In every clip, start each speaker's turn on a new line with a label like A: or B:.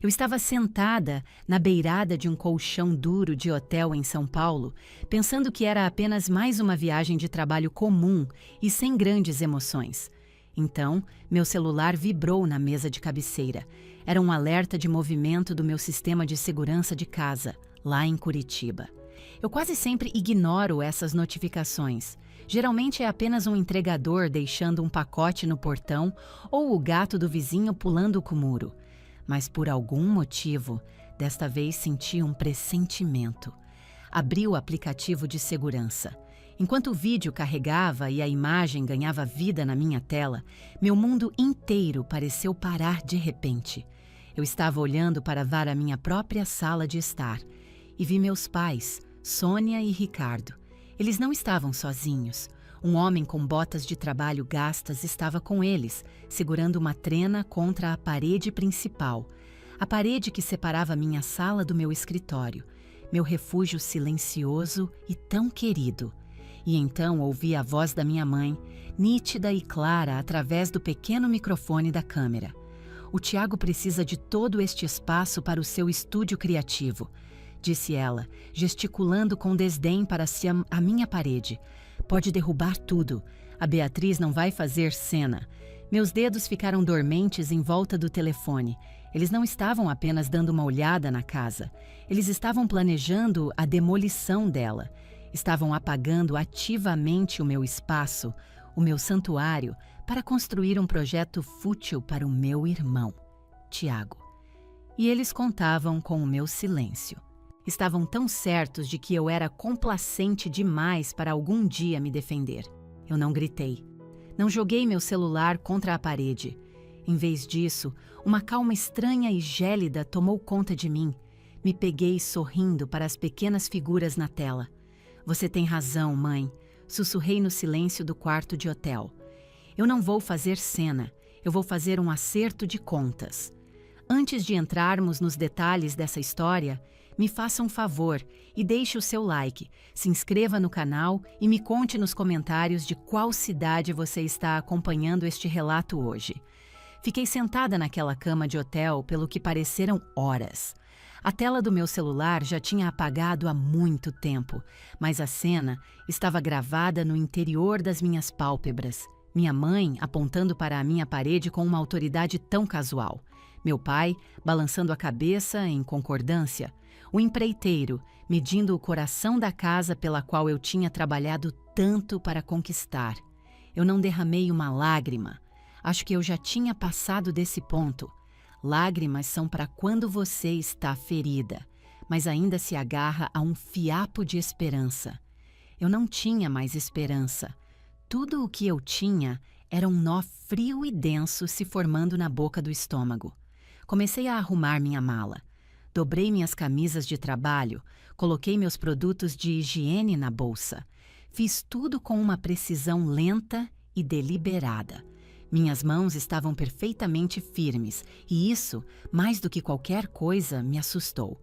A: Eu estava sentada na beirada de um colchão duro de hotel em São Paulo, pensando que era apenas mais uma viagem de trabalho comum e sem grandes emoções. Então, meu celular vibrou na mesa de cabeceira. Era um alerta de movimento do meu sistema de segurança de casa, lá em Curitiba. Eu quase sempre ignoro essas notificações. Geralmente é apenas um entregador deixando um pacote no portão ou o gato do vizinho pulando o muro. Mas por algum motivo, desta vez senti um pressentimento. Abri o aplicativo de segurança. Enquanto o vídeo carregava e a imagem ganhava vida na minha tela, meu mundo inteiro pareceu parar de repente. Eu estava olhando para a minha própria sala de estar e vi meus pais, Sônia e Ricardo. Eles não estavam sozinhos. Um homem com botas de trabalho gastas estava com eles, segurando uma trena contra a parede principal. A parede que separava minha sala do meu escritório, meu refúgio silencioso e tão querido. E então ouvi a voz da minha mãe, nítida e clara através do pequeno microfone da câmera. "O Tiago precisa de todo este espaço para o seu estúdio criativo", disse ela, gesticulando com desdém para a minha parede. "Pode derrubar tudo. A Beatriz não vai fazer cena." Meus dedos ficaram dormentes em volta do telefone. Eles não estavam apenas dando uma olhada na casa. Eles estavam planejando a demolição dela. Estavam apagando ativamente o meu espaço, o meu santuário, para construir um projeto fútil para o meu irmão, Tiago. E eles contavam com o meu silêncio. Estavam tão certos de que eu era complacente demais para algum dia me defender. Eu não gritei. Não joguei meu celular contra a parede. Em vez disso, uma calma estranha e gélida tomou conta de mim. Me peguei sorrindo para as pequenas figuras na tela. "Você tem razão, mãe", sussurrei no silêncio do quarto de hotel. "Eu não vou fazer cena. Eu vou fazer um acerto de contas." Antes de entrarmos nos detalhes dessa história, me faça um favor e deixe o seu like, se inscreva no canal e me conte nos comentários de qual cidade você está acompanhando este relato hoje. Fiquei sentada naquela cama de hotel pelo que pareceram horas. A tela do meu celular já tinha apagado há muito tempo, mas a cena estava gravada no interior das minhas pálpebras. Minha mãe apontando para a minha parede com uma autoridade tão casual. Meu pai balançando a cabeça em concordância. O empreiteiro medindo o coração da casa pela qual eu tinha trabalhado tanto para conquistar. Eu não derramei uma lágrima. Acho que eu já tinha passado desse ponto. Lágrimas são para quando você está ferida, mas ainda se agarra a um fiapo de esperança. Eu não tinha mais esperança. Tudo o que eu tinha era um nó frio e denso se formando na boca do estômago. Comecei a arrumar minha mala. Dobrei minhas camisas de trabalho, coloquei meus produtos de higiene na bolsa. Fiz tudo com uma precisão lenta e deliberada. Minhas mãos estavam perfeitamente firmes e isso, mais do que qualquer coisa, me assustou.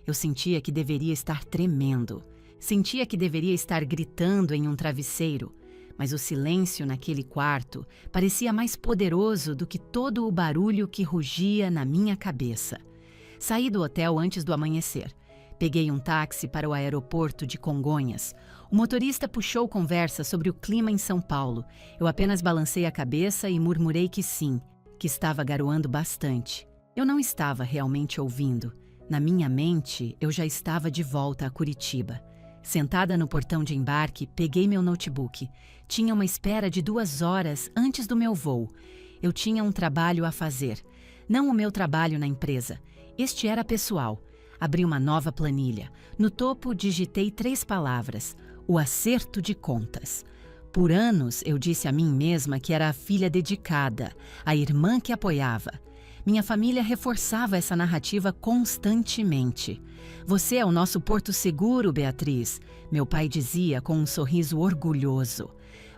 A: Eu sentia que deveria estar tremendo. Sentia que deveria estar gritando em um travesseiro. Mas o silêncio naquele quarto parecia mais poderoso do que todo o barulho que rugia na minha cabeça. Saí do hotel antes do amanhecer. Peguei um táxi para o aeroporto de Congonhas. O motorista puxou conversa sobre o clima em São Paulo. Eu apenas balancei a cabeça e murmurei que sim, que estava garoando bastante. Eu não estava realmente ouvindo. Na minha mente, eu já estava de volta a Curitiba. Sentada no portão de embarque, peguei meu notebook. Tinha uma espera de 2 horas antes do meu voo. Eu tinha um trabalho a fazer. Não o meu trabalho na empresa. Este era pessoal. Abri uma nova planilha. No topo, digitei 3 palavras. O acerto de contas. Por anos, eu disse a mim mesma que era a filha dedicada, a irmã que apoiava. Minha família reforçava essa narrativa constantemente. "Você é o nosso porto seguro, Beatriz", meu pai dizia com um sorriso orgulhoso.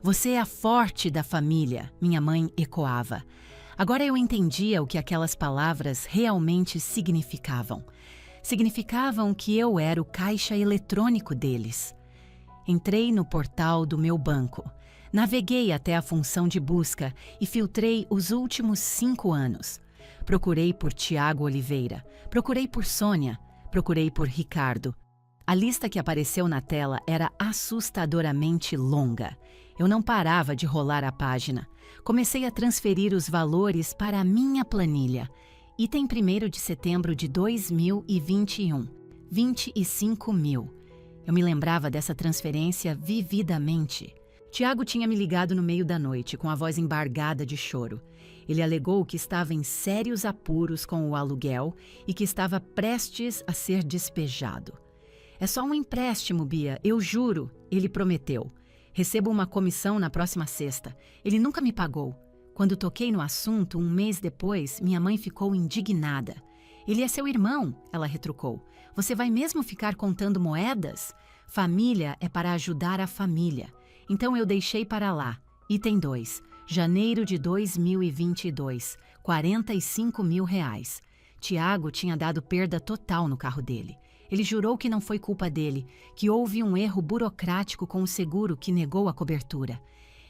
A: "Você é a forte da família", minha mãe ecoava. Agora eu entendia o que aquelas palavras realmente significavam. Significavam que eu era o caixa eletrônico deles. Entrei no portal do meu banco. Naveguei até a função de busca e filtrei os últimos 5 anos. Procurei por Tiago Oliveira. Procurei por Sônia. Procurei por Ricardo. A lista que apareceu na tela era assustadoramente longa. Eu não parava de rolar a página. Comecei a transferir os valores para a minha planilha. Item 1º de setembro de 2021. 25 mil. Eu me lembrava dessa transferência vividamente. Tiago tinha me ligado no meio da noite, com a voz embargada de choro. Ele alegou que estava em sérios apuros com o aluguel e que estava prestes a ser despejado. É só um empréstimo, Bia, eu juro, ele prometeu. Recebo uma comissão na próxima sexta. Ele nunca me pagou. Quando toquei no assunto, um mês depois, minha mãe ficou indignada. Ele é seu irmão, ela retrucou. Você vai mesmo ficar contando moedas? Família é para ajudar a família. Então eu deixei para lá. Item 2. Janeiro de 2022. 45 mil reais. Tiago tinha dado perda total no carro dele. Ele jurou que não foi culpa dele, que houve um erro burocrático com o seguro que negou a cobertura.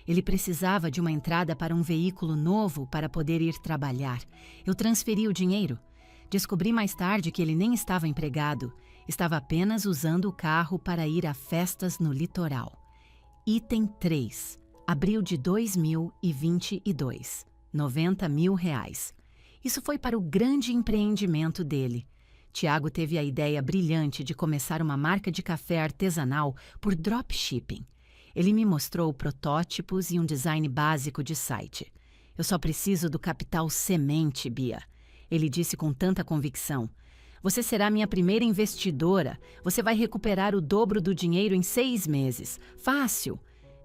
A: Ele precisava de uma entrada para um veículo novo para poder ir trabalhar. Eu transferi o dinheiro. Descobri mais tarde que ele nem estava empregado. Estava apenas usando o carro para ir a festas no litoral. Item 3. Abril de 2022. 90 mil reais. Isso foi para o grande empreendimento dele. Tiago teve a ideia brilhante de começar uma marca de café artesanal por dropshipping. Ele me mostrou protótipos e um design básico de site. Eu só preciso do capital semente, Bia. Ele disse com tanta convicção. Você será minha primeira investidora. Você vai recuperar o dobro do dinheiro em 6 meses. Fácil.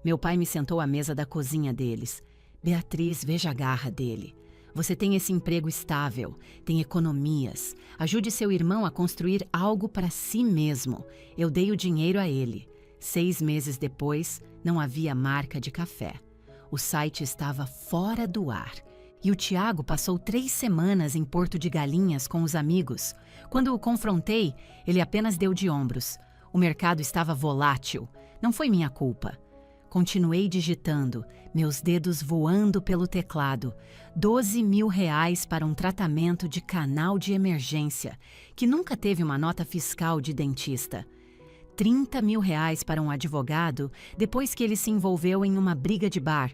A: Meu pai me sentou à mesa da cozinha deles. Beatriz, veja a garra dele. Você tem esse emprego estável, tem economias. Ajude seu irmão a construir algo para si mesmo. Eu dei o dinheiro a ele. 6 meses depois, não havia marca de café. O site estava fora do ar. E o Tiago passou 3 semanas em Porto de Galinhas com os amigos. Quando o confrontei, ele apenas deu de ombros. O mercado estava volátil. Não foi minha culpa. Continuei digitando, meus dedos voando pelo teclado. 12 mil reais para um tratamento de canal de emergência, que nunca teve uma nota fiscal de dentista. 30 mil reais para um advogado depois que ele se envolveu em uma briga de bar.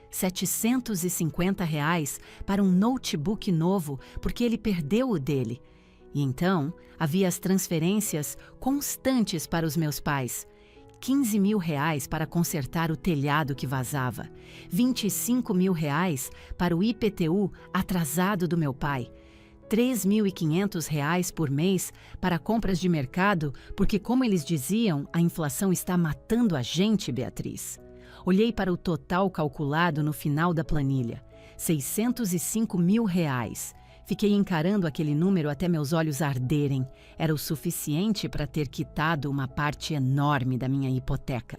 A: 750 reais para um notebook novo porque ele perdeu o dele. E então, havia as transferências constantes para os meus pais. 15 mil reais para consertar o telhado que vazava. 25 mil reais para o IPTU atrasado do meu pai. 3.500 reais por mês para compras de mercado, porque, como eles diziam, a inflação está matando a gente, Beatriz. Olhei para o total calculado no final da planilha. 605 mil reais. Fiquei encarando aquele número até meus olhos arderem. Era o suficiente para ter quitado uma parte enorme da minha hipoteca.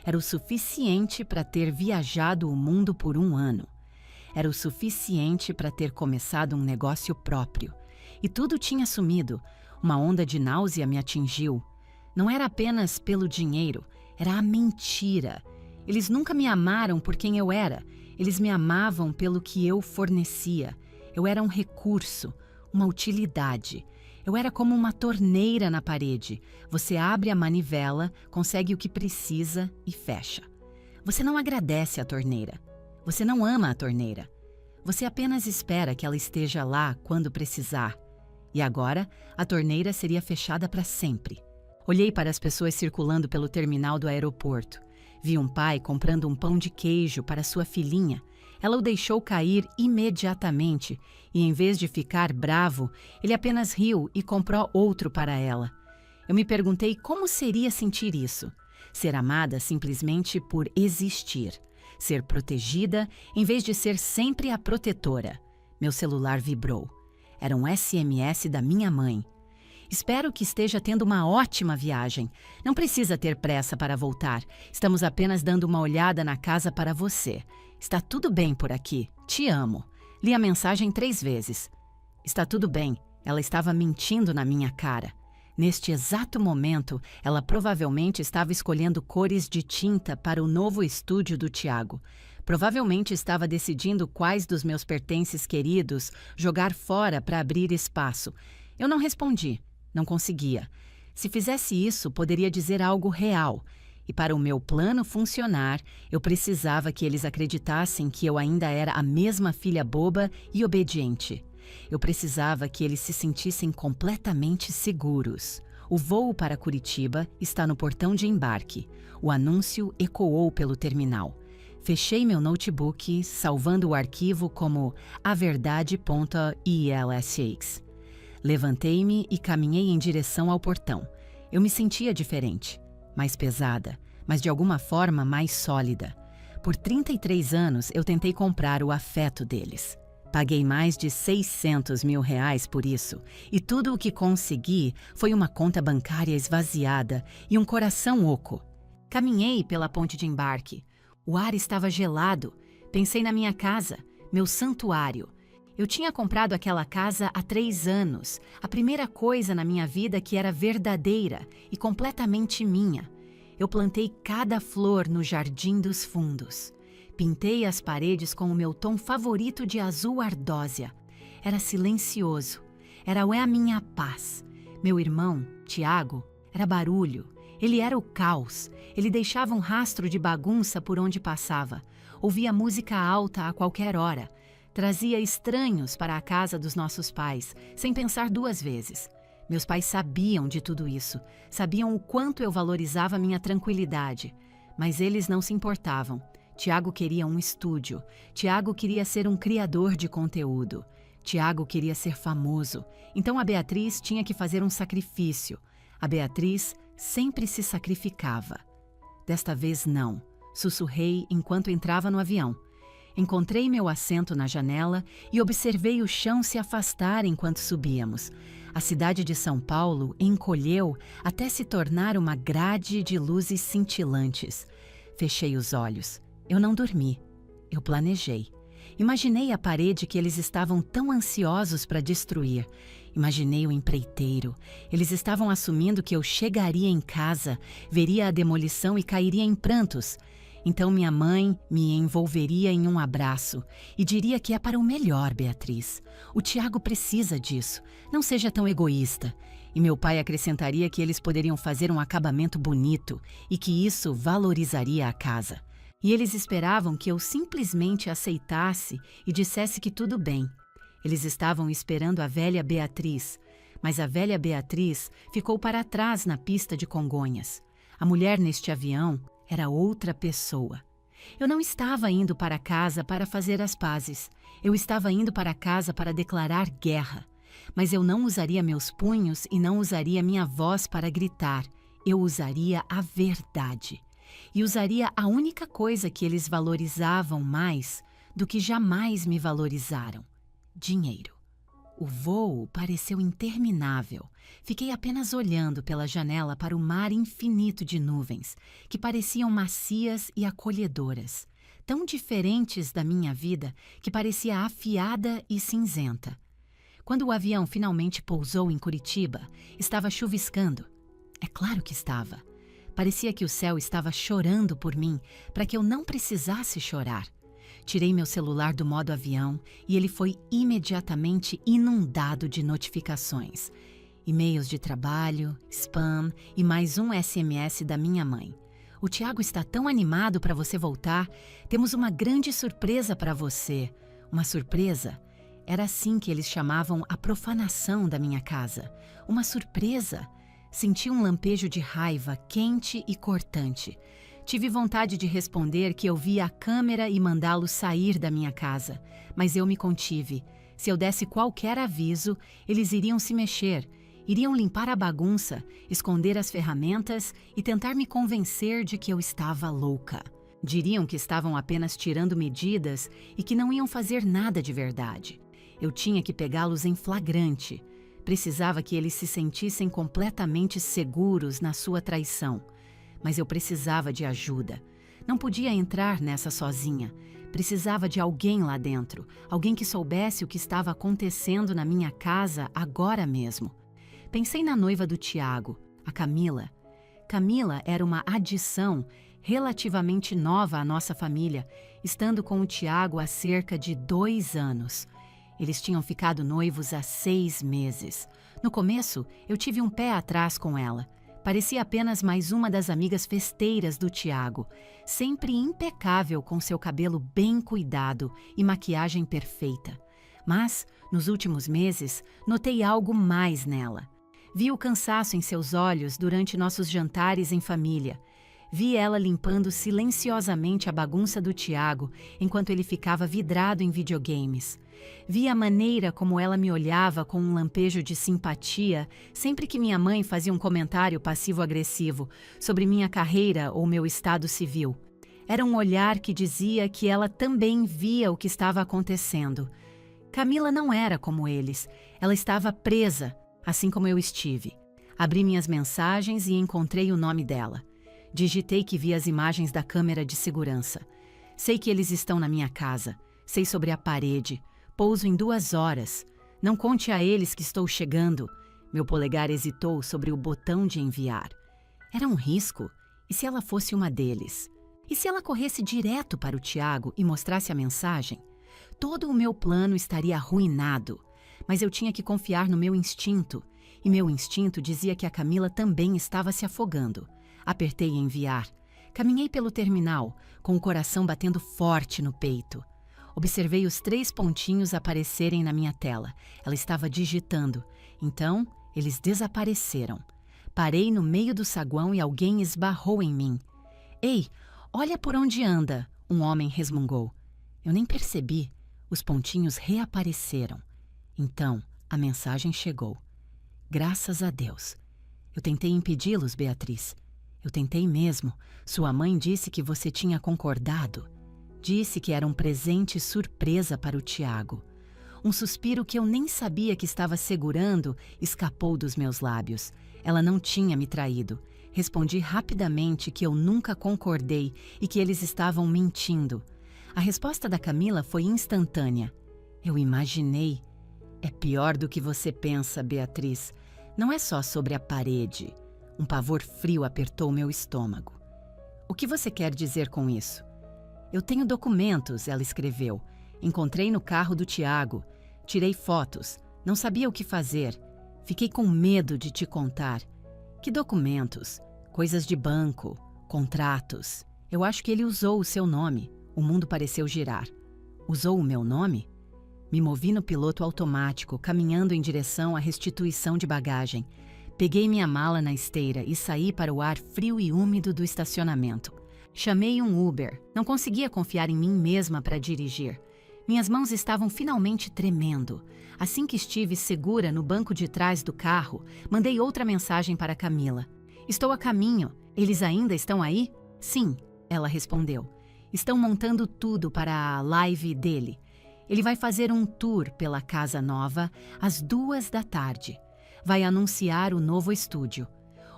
A: Era o suficiente para ter viajado o mundo por 1 ano. Era o suficiente para ter começado um negócio próprio. E tudo tinha sumido. Uma onda de náusea me atingiu. Não era apenas pelo dinheiro, era a mentira. Eles nunca me amaram por quem eu era. Eles me amavam pelo que eu fornecia. Eu era um recurso, uma utilidade. Eu era como uma torneira na parede. Você abre a manivela, consegue o que precisa e fecha. Você não agradece à torneira. Você não ama a torneira. Você apenas espera que ela esteja lá quando precisar. E agora, a torneira seria fechada para sempre. Olhei para as pessoas circulando pelo terminal do aeroporto. Vi um pai comprando um pão de queijo para sua filhinha. Ela o deixou cair imediatamente e, em vez de ficar bravo, ele apenas riu e comprou outro para ela. Eu me perguntei como seria sentir isso. Ser amada simplesmente por existir. Ser protegida em vez de ser sempre a protetora. Meu celular vibrou. Era um SMS da minha mãe. Espero que esteja tendo uma ótima viagem. Não precisa ter pressa para voltar. Estamos apenas dando uma olhada na casa para você. Está tudo bem por aqui. Te amo. Li a mensagem 3 vezes. Está tudo bem. Ela estava mentindo na minha cara. Neste exato momento, ela provavelmente estava escolhendo cores de tinta para o novo estúdio do Tiago. Provavelmente estava decidindo quais dos meus pertences queridos jogar fora para abrir espaço. Eu não respondi, não conseguia. Se fizesse isso, poderia dizer algo real. E para o meu plano funcionar, eu precisava que eles acreditassem que eu ainda era a mesma filha boba e obediente. Eu precisava que eles se sentissem completamente seguros. O voo para Curitiba está no portão de embarque. O anúncio ecoou pelo terminal. Fechei meu notebook, salvando o arquivo como averdade.ilsx. Levantei-me e caminhei em direção ao portão. Eu me sentia diferente, mais pesada, mas de alguma forma mais sólida. Por 33 anos eu tentei comprar o afeto deles. Paguei mais de R$600 mil por isso, e tudo o que consegui foi uma conta bancária esvaziada e um coração oco. Caminhei pela ponte de embarque. O ar estava gelado. Pensei na minha casa, meu santuário. Eu tinha comprado aquela casa há 3 anos, a primeira coisa na minha vida que era verdadeira e completamente minha. Eu plantei cada flor no jardim dos fundos. Pintei as paredes com o meu tom favorito de azul ardósia. Era silencioso. Era a minha paz. Meu irmão, Tiago, era barulho. Ele era o caos. Ele deixava um rastro de bagunça por onde passava. Ouvia música alta a qualquer hora. Trazia estranhos para a casa dos nossos pais, sem pensar 2 vezes. Meus pais sabiam de tudo isso. Sabiam o quanto eu valorizava minha tranquilidade. Mas eles não se importavam. Tiago queria um estúdio. Tiago queria ser um criador de conteúdo. Tiago queria ser famoso. Então a Beatriz tinha que fazer um sacrifício. A Beatriz sempre se sacrificava. Desta vez não. Sussurrei enquanto entrava no avião. Encontrei meu assento na janela e observei o chão se afastar enquanto subíamos. A cidade de São Paulo encolheu até se tornar uma grade de luzes cintilantes. Fechei os olhos. Eu não dormi. Eu planejei. Imaginei a parede que eles estavam tão ansiosos para destruir. Imaginei o empreiteiro. Eles estavam assumindo que eu chegaria em casa, veria a demolição e cairia em prantos. Então minha mãe me envolveria em um abraço e diria que é para o melhor, Beatriz. O Tiago precisa disso. Não seja tão egoísta. E meu pai acrescentaria que eles poderiam fazer um acabamento bonito e que isso valorizaria a casa. E eles esperavam que eu simplesmente aceitasse e dissesse que tudo bem. Eles estavam esperando a velha Beatriz, mas a velha Beatriz ficou para trás na pista de Congonhas. A mulher neste avião era outra pessoa. Eu não estava indo para casa para fazer as pazes. Eu estava indo para casa para declarar guerra. Mas eu não usaria meus punhos e não usaria minha voz para gritar. Eu usaria a verdade. E usaria a única coisa que eles valorizavam mais do que jamais me valorizaram: dinheiro. O voo pareceu interminável. Fiquei apenas olhando pela janela para o mar infinito de nuvens, que pareciam macias e acolhedoras, tão diferentes da minha vida que parecia afiada e cinzenta. Quando o avião finalmente pousou em Curitiba, estava chuviscando. É claro que estava. Parecia que o céu estava chorando por mim, para que eu não precisasse chorar. Tirei meu celular do modo avião e ele foi imediatamente inundado de notificações. E-mails de trabalho, spam e mais um SMS da minha mãe. O Tiago está tão animado para você voltar. Temos uma grande surpresa para você. Uma surpresa? Era assim que eles chamavam a profanação da minha casa. Uma surpresa? Senti um lampejo de raiva quente e cortante. Tive vontade de responder que eu via a câmera e mandá-lo sair da minha casa, mas eu me contive. Se eu desse qualquer aviso, eles iriam se mexer, iriam limpar a bagunça, esconder as ferramentas e tentar me convencer de que eu estava louca. Diriam que estavam apenas tirando medidas e que não iam fazer nada de verdade. Eu tinha que pegá-los em flagrante. Precisava que eles se sentissem completamente seguros na sua traição. Mas eu precisava de ajuda. Não podia entrar nessa sozinha. Precisava de alguém lá dentro, alguém que soubesse o que estava acontecendo na minha casa agora mesmo. Pensei na noiva do Tiago, a Camila. Camila era uma adição relativamente nova à nossa família, estando com o Tiago há cerca de 2 anos. Eles tinham ficado noivos há 6 meses. No começo, eu tive um pé atrás com ela. Parecia apenas mais uma das amigas festeiras do Tiago, sempre impecável com seu cabelo bem cuidado e maquiagem perfeita. Mas, nos últimos meses, notei algo mais nela. Vi o cansaço em seus olhos durante nossos jantares em família. Vi ela limpando silenciosamente a bagunça do Tiago enquanto ele ficava vidrado em videogames. Vi a maneira como ela me olhava com um lampejo de simpatia sempre que minha mãe fazia um comentário passivo-agressivo sobre minha carreira ou meu estado civil. Era um olhar que dizia que ela também via o que estava acontecendo. Camila não era como eles. Ela estava presa, assim como eu estive. Abri minhas mensagens e encontrei o nome dela. Digitei que vi as imagens da câmera de segurança. Sei que eles estão na minha casa. Sei sobre a parede. Pouso em 2 horas. Não conte a eles que estou chegando. Meu polegar hesitou sobre o botão de enviar. Era um risco. E se ela fosse uma deles? E se ela corresse direto para o Tiago e mostrasse a mensagem? Todo o meu plano estaria arruinado. Mas eu tinha que confiar no meu instinto. E meu instinto dizia que a Camila também estava se afogando. Apertei enviar. Caminhei pelo terminal, com o coração batendo forte no peito. Observei os 3 pontinhos aparecerem na minha tela. Ela estava digitando. Então, eles desapareceram. Parei no meio do saguão e alguém esbarrou em mim. Ei, olha por onde anda, um homem resmungou. Eu nem percebi. Os pontinhos reapareceram. Então, a mensagem chegou. Graças a Deus. Eu tentei impedi-los, Beatriz. Eu tentei mesmo. Sua mãe disse que você tinha concordado. Disse que era um presente surpresa para o Tiago. Um suspiro que eu nem sabia que estava segurando escapou dos meus lábios. Ela não tinha me traído. Respondi rapidamente que eu nunca concordei e que eles estavam mentindo. A resposta da Camila foi instantânea. Eu imaginei. É pior do que você pensa, Beatriz. Não é só sobre a parede. Um pavor frio apertou meu estômago. O que você quer dizer com isso? Eu tenho documentos, ela escreveu. Encontrei no carro do Tiago. Tirei fotos. Não sabia o que fazer. Fiquei com medo de te contar. Que documentos? Coisas de banco, contratos. Eu acho que ele usou o seu nome. O mundo pareceu girar. Usou o meu nome? Me movi no piloto automático, caminhando em direção à restituição de bagagem. Peguei minha mala na esteira e saí para o ar frio e úmido do estacionamento. Chamei um Uber. Não conseguia confiar em mim mesma para dirigir. Minhas mãos estavam finalmente tremendo. Assim que estive segura no banco de trás do carro, mandei outra mensagem para Camila. Estou a caminho. Eles ainda estão aí? Sim, ela respondeu. Estão montando tudo para a live dele. Ele vai fazer um tour pela casa nova às 2 da tarde. Vai anunciar o novo estúdio.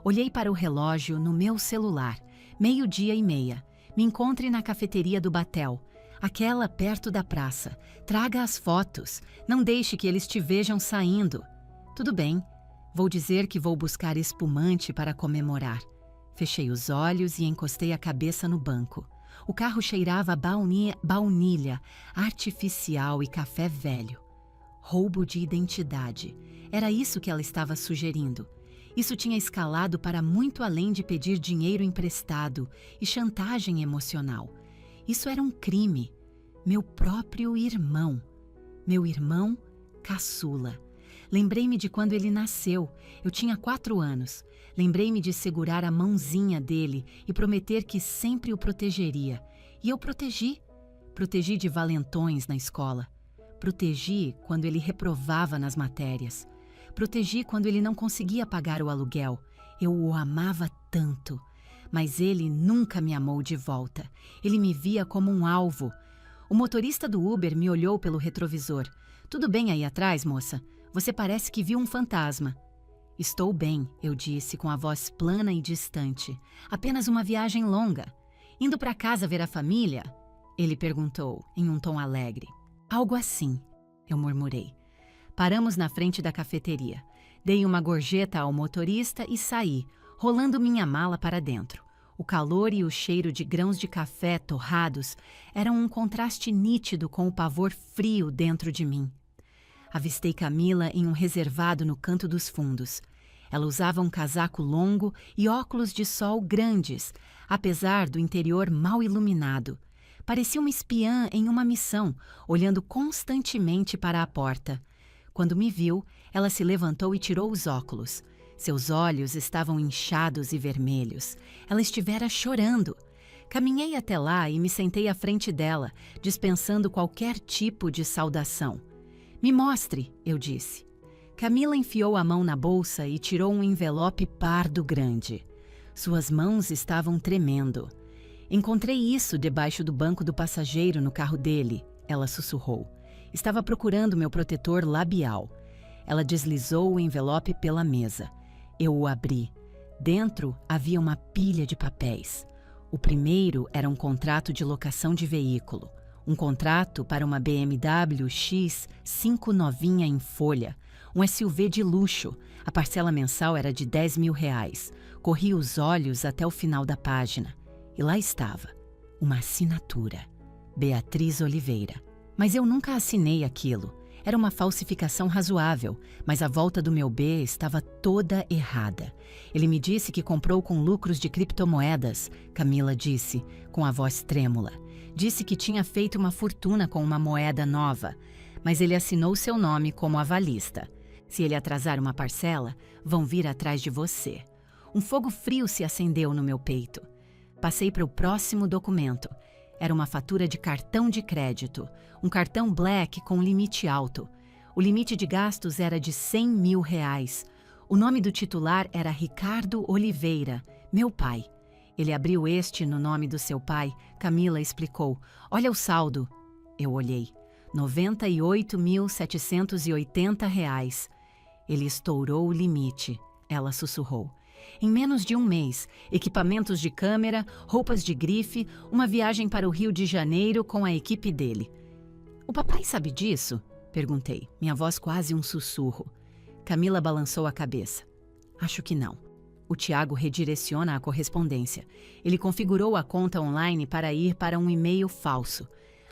A: Olhei para o relógio no meu celular. 12:30. Me encontre na cafeteria do Batel. Aquela perto da praça. Traga as fotos. Não deixe que eles te vejam saindo. Tudo bem. Vou dizer que vou buscar espumante para comemorar. Fechei os olhos e encostei a cabeça no banco. O carro cheirava a baunilha artificial e café velho. Roubo de identidade. Era isso que ela estava sugerindo. Isso tinha escalado para muito além de pedir dinheiro emprestado e chantagem emocional. Isso era um crime. Meu próprio irmão. Meu irmão caçula. Lembrei-me de quando ele nasceu. Eu tinha 4 anos. Lembrei-me de segurar a mãozinha dele e prometer que sempre o protegeria. E eu protegi. Protegi de valentões na escola. Protegi quando ele reprovava nas matérias. Protegi quando ele não conseguia pagar o aluguel. Eu o amava tanto. Mas ele nunca me amou de volta. Ele me via como um alvo. O motorista do Uber me olhou pelo retrovisor. Tudo bem aí atrás, moça? Você parece que viu um fantasma. Estou bem, eu disse com a voz plana e distante. Apenas uma viagem longa. Indo para casa ver a família? Ele perguntou, em um tom alegre. Algo assim, eu murmurei. Paramos na frente da cafeteria. Dei uma gorjeta ao motorista e saí, rolando minha mala para dentro. O calor e o cheiro de grãos de café torrados eram um contraste nítido com o pavor frio dentro de mim. Avistei Camila em um reservado no canto dos fundos. Ela usava um casaco longo e óculos de sol grandes, apesar do interior mal iluminado. Parecia uma espiã em uma missão, olhando constantemente para a porta. Quando me viu, ela se levantou e tirou os óculos. Seus olhos estavam inchados e vermelhos. Ela estivera chorando. Caminhei até lá e me sentei à frente dela, dispensando qualquer tipo de saudação. "Me mostre", eu disse. Camila enfiou a mão na bolsa e tirou um envelope pardo grande. Suas mãos estavam tremendo. "Encontrei isso debaixo do banco do passageiro no carro dele", ela sussurrou. "Estava procurando meu protetor labial." Ela deslizou o envelope pela mesa. Eu o abri. Dentro havia uma pilha de papéis. O primeiro era um contrato de locação de veículo. Um contrato para uma BMW X5 novinha em folha. Um SUV de luxo. A parcela mensal era de R$ 10.000. Corri os olhos até o final da página. E lá estava. Uma assinatura. Beatriz Oliveira. Mas eu nunca assinei aquilo. Era uma falsificação razoável, mas a volta do meu B estava toda errada. Ele me disse que comprou com lucros de criptomoedas, Camila disse, com a voz trêmula. Disse que tinha feito uma fortuna com uma moeda nova, mas ele assinou seu nome como avalista. Se ele atrasar uma parcela, vão vir atrás de você. Um fogo frio se acendeu no meu peito. Passei para o próximo documento. Era uma fatura de cartão de crédito, um cartão Black com limite alto. O limite de gastos era de R$ 100.000. O nome do titular era Ricardo Oliveira, meu pai. Ele abriu este no nome do seu pai. Camila explicou. "Olha o saldo." Eu olhei. R$ 98.780. Ele estourou o limite, ela sussurrou. Em menos de um mês, equipamentos de câmera, roupas de grife, uma viagem para o Rio de Janeiro com a equipe dele. "O papai sabe disso?" perguntei, minha voz quase um sussurro. Camila balançou a cabeça. "Acho que não." O Tiago redireciona a correspondência. Ele configurou a conta online para ir para um e-mail falso.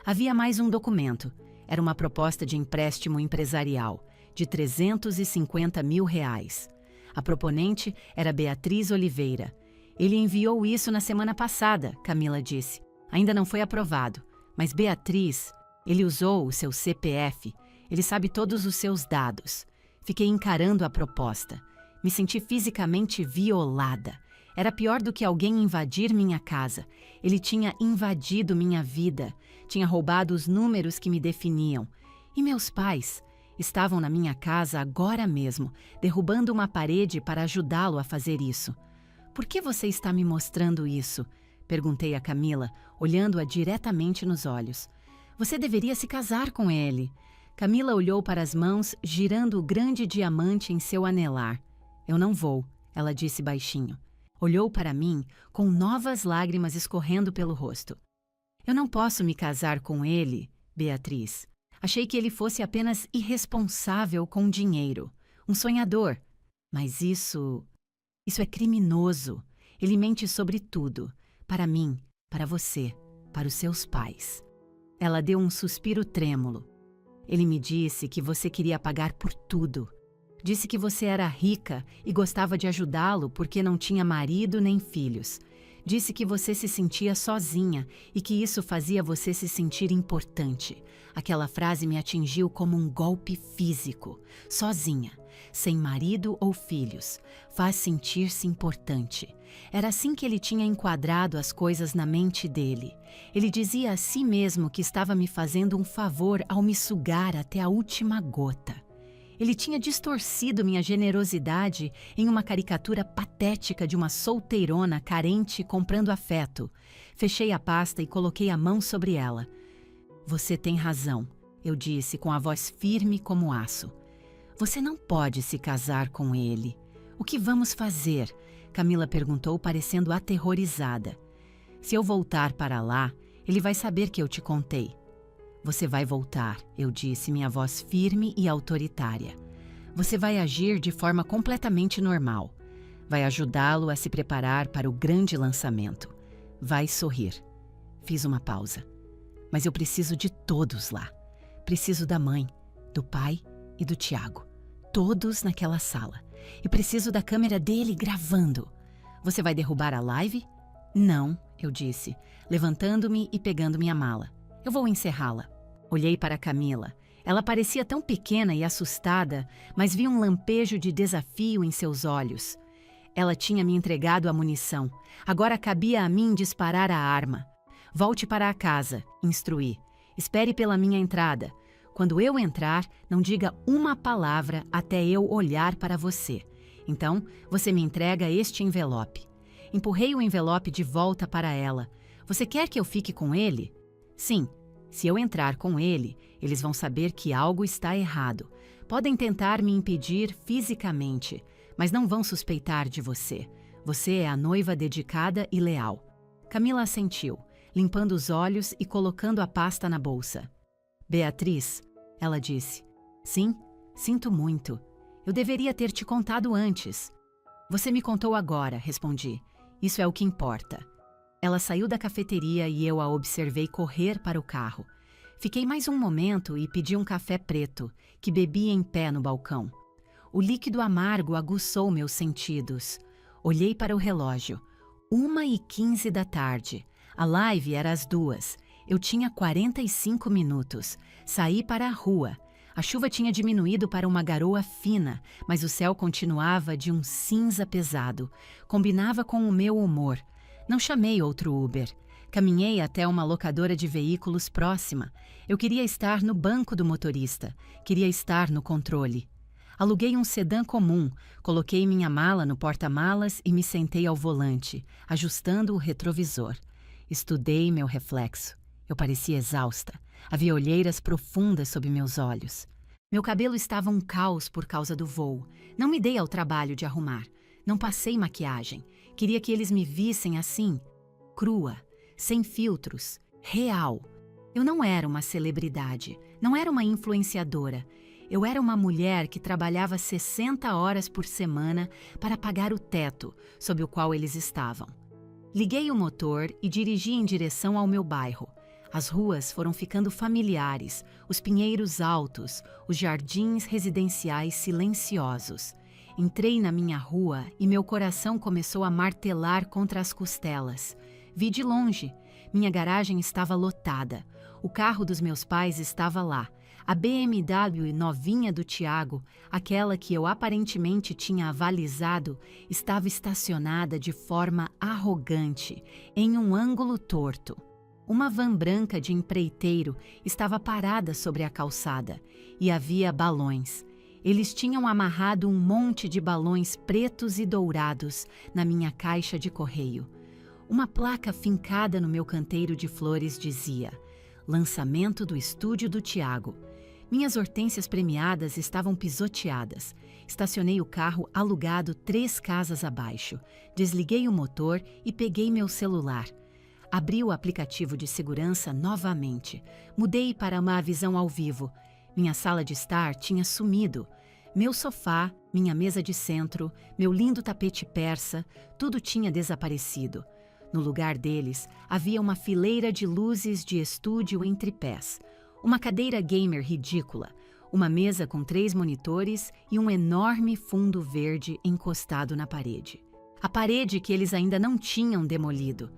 A: Havia mais um documento. Era uma proposta de empréstimo empresarial, de R$ 350.000. A proponente era Beatriz Oliveira. "Ele enviou isso na semana passada", Camila disse. "Ainda não foi aprovado. Mas Beatriz, ele usou o seu CPF. Ele sabe todos os seus dados." Fiquei encarando a proposta. Me senti fisicamente violada. Era pior do que alguém invadir minha casa. Ele tinha invadido minha vida. Tinha roubado os números que me definiam. E meus pais? Estavam na minha casa agora mesmo, derrubando uma parede para ajudá-lo a fazer isso. "Por que você está me mostrando isso?" perguntei a Camila, olhando-a diretamente nos olhos. "Você deveria se casar com ele." Camila olhou para as mãos, girando o grande diamante em seu anelar. "Eu não vou", ela disse baixinho. Olhou para mim, com novas lágrimas escorrendo pelo rosto. "Eu não posso me casar com ele, Beatriz. Achei que ele fosse apenas irresponsável com dinheiro, um sonhador. Mas isso é criminoso. Ele mente sobre tudo. Para mim, para você, para os seus pais." Ela deu um suspiro trêmulo. "Ele me disse que você queria pagar por tudo. Disse que você era rica e gostava de ajudá-lo porque não tinha marido nem filhos. Disse que você se sentia sozinha e que isso fazia você se sentir importante. Aquela frase me atingiu como um golpe físico. Sozinha, sem marido ou filhos, faz sentir-se importante." Era assim que ele tinha enquadrado as coisas na mente dele. Ele dizia a si mesmo que estava me fazendo um favor ao me sugar até a última gota. Ele tinha distorcido minha generosidade em uma caricatura patética de uma solteirona carente comprando afeto. Fechei a pasta e coloquei a mão sobre ela. "Você tem razão", eu disse com a voz firme como aço. "Você não pode se casar com ele." "O que vamos fazer?" Camila perguntou, parecendo aterrorizada. "Se eu voltar para lá, ele vai saber que eu te contei." "Você vai voltar", eu disse, minha voz firme e autoritária. "Você vai agir de forma completamente normal. Vai ajudá-lo a se preparar para o grande lançamento. Vai sorrir. Fiz uma pausa. Mas eu preciso de todos lá. Preciso da mãe, do pai e do Tiago. Todos naquela sala. E preciso da câmera dele gravando. Você vai derrubar a live? Não, eu disse, levantando-me e pegando minha mala. Eu vou encerrá-la. Olhei para Camila. Ela parecia tão pequena e assustada, mas vi um lampejo de desafio em seus olhos. Ela tinha me entregado a munição. Agora cabia a mim disparar a arma. Volte para a casa, instruí. Espere pela minha entrada. Quando eu entrar, não diga uma palavra até eu olhar para você. Então, você me entrega este envelope. Empurrei o envelope de volta para ela. Você quer que eu fique com ele? Sim. Se eu entrar com ele, eles vão saber que algo está errado. Podem tentar me impedir fisicamente, mas não vão suspeitar de você. Você é a noiva dedicada e leal. Camila assentiu, limpando os olhos e colocando a pasta na bolsa. Beatriz, ela disse. Sim, sinto muito. Eu deveria ter te contado antes. Você me contou agora, respondi. Isso é o que importa. Ela saiu da cafeteria e eu a observei correr para o carro. Fiquei mais um momento e pedi um café preto, que bebi em pé no balcão. O líquido amargo aguçou meus sentidos. Olhei para o relógio. 1h15 da tarde. A live era às 2h. Eu tinha 45 minutos. Saí para a rua. A chuva tinha diminuído para uma garoa fina, mas o céu continuava de um cinza pesado. Combinava com o meu humor. Não chamei outro Uber. Caminhei até uma locadora de veículos próxima. Eu queria estar no banco do motorista. Queria estar no controle. Aluguei um sedã comum, coloquei minha mala no porta-malas e me sentei ao volante, ajustando o retrovisor. Estudei meu reflexo. Eu parecia exausta. Havia olheiras profundas sob meus olhos. Meu cabelo estava um caos por causa do voo. Não me dei ao trabalho de arrumar. Não passei maquiagem. Queria que eles me vissem assim, crua, sem filtros, real. Eu não era uma celebridade, não era uma influenciadora. Eu era uma mulher que trabalhava 60 horas por semana para pagar o teto sob o qual eles estavam. Liguei o motor e dirigi em direção ao meu bairro. As ruas foram ficando familiares, os pinheiros altos, os jardins residenciais silenciosos. Entrei na minha rua e meu coração começou a martelar contra as costelas. Vi de longe. Minha garagem estava lotada. O carro dos meus pais estava lá. A BMW novinha do Tiago, aquela que eu aparentemente tinha avalizado, estava estacionada de forma arrogante, em um ângulo torto. Uma van branca de empreiteiro estava parada sobre a calçada e havia balões. Eles tinham amarrado um monte de balões pretos e dourados na minha caixa de correio. Uma placa fincada no meu canteiro de flores dizia: Lançamento do estúdio do Tiago. Minhas hortênsias premiadas estavam pisoteadas. Estacionei o carro alugado 3 casas abaixo. Desliguei o motor e peguei meu celular. Abri o aplicativo de segurança novamente. Mudei para uma visão ao vivo. Minha sala de estar tinha sumido. Meu sofá, minha mesa de centro, meu lindo tapete persa, tudo tinha desaparecido. No lugar deles, havia uma fileira de luzes de estúdio em tripés, uma cadeira gamer ridícula, uma mesa com 3 monitores e um enorme fundo verde encostado na parede. A parede que eles ainda não tinham demolido.